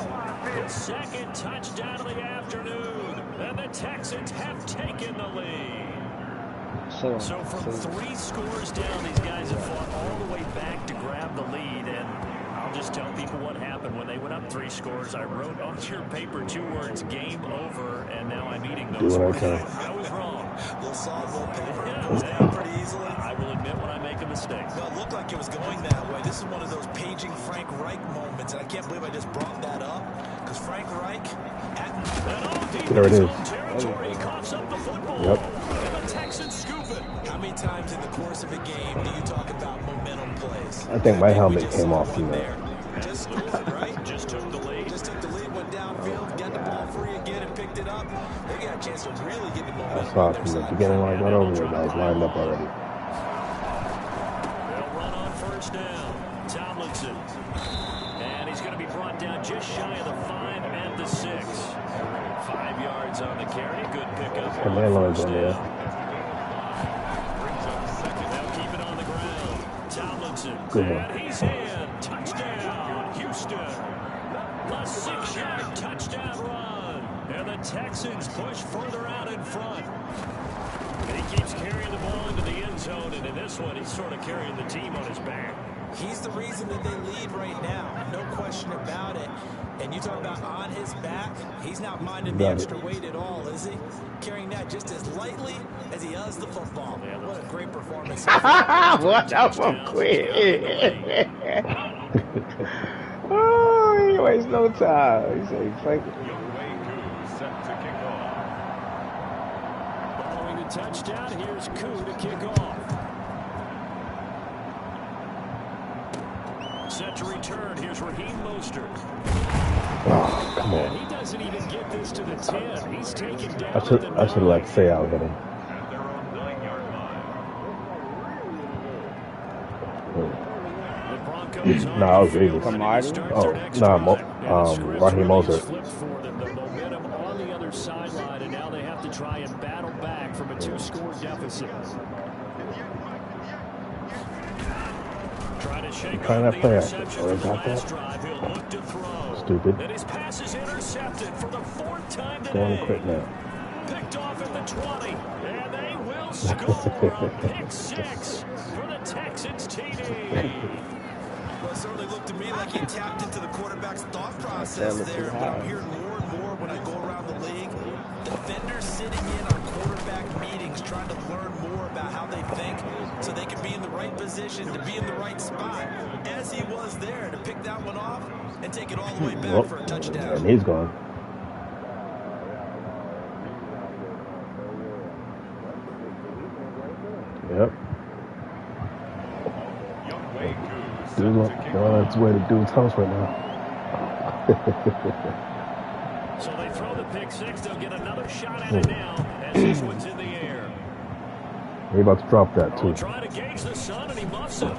his 2nd touchdown of the afternoon, and the Texans have taken the lead. So from 3 scores down, these guys have fought all the way back to grab the lead, and I'll just tell people what happened when they went up 3 scores. I wrote on your paper 2 words, game over, and now I'm eating those words. I was wrong. We'll solve the paper. Yeah. Pretty easily. I will admit when I make a mistake. Well, it looked like it was going that way. This is one of those paging Frank Reich moments, and I can't believe I just brought that up, because Frank Reich There it is. Territory coughs up the football. Yep. And the Texans scoop it. How many times in the course of a game do you talk about momentum plays? I think my helmet came off from that. Just scooped it, right? Just took the lead. Just took the lead, went downfield, got the ball free again, and picked it up. They got a chance to really get the momentum. I saw it from the beginning when I got over there. I was lined up already. They'll run on 1st down. Tomlinson. And he's going to be brought down just shy of the 5 at the 6. 5 yards on the carry. Good pickup. Canelo's in there. They'll keep it on the ground. Tomlinson. Good one. And he's in. Touchdown, Houston. A 6-yard touchdown run. And the Texans push further out in front. this one, he's sort of carrying the team on his back. He's the reason that they lead right now. No question about it. And you talk about on his back, he's not minding the extra weight at all, is he? Carrying that just as lightly as he does the football. Yeah, what a great performance. Watch out for quick. Oh, he wastes no time. He said, "Thank you." Set to kick off. Following the touchdown, here's Koo to kick off. Set to return. Here's Raheem Mostert. Oh, come on. He doesn't even get this to the 10. He's taken down. I should have let say out hit him. At their own 9-yard line. No, I was reading. From Marty? Oh, no, Raheem Mostert. Flipped for them. The momentum on the other sideline, and now they have to try and battle back from a 2-score deficit. Trying that play action. Oh, got that? Stupid. And his pass is intercepted for the 4th time today. Going to quit now. Picked off at the 20, and they will score a pick 6 for the Texans TD. Well, it certainly looked to me like he tapped into the quarterback's thought process there, but I'm hearing more and more when I go around the league. Defenders sitting in on quarterback meetings trying to learn more about how they think so they can be in the right position to be in the right spot, as he was there to pick that one off and take it all the way back for a touchdown. And he's gone. Yep. Dude's on his way to dude's house right now. So they throw the pick 6. They'll get another shot at it now as this one's in the air. He's about to drop that too. Trying to gauge the sun, and he muffs it.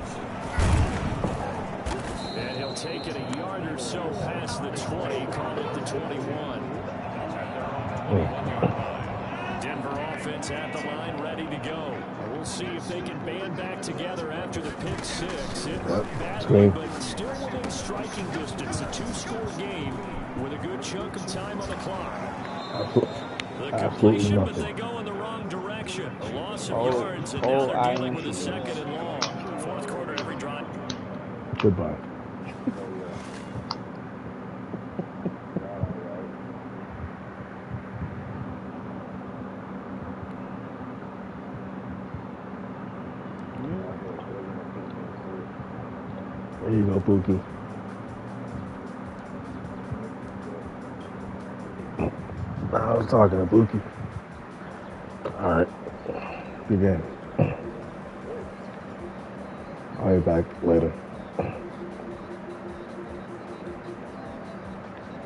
And he'll take it a yard or so past the 20, call it the 21. Denver offense at the line, ready to go. We'll see if they can band back together after the pick 6. It worked badly, but still within striking distance. A 2-score game with a good chunk of time on the clock. The completion, but they go in the wrong direction. A loss of yards, and now they're dealing with a 2nd and long. 4th quarter, every drive. Goodbye. There you go, Pookie. I was talking to Pookie. All right. Good game. I'll be back later.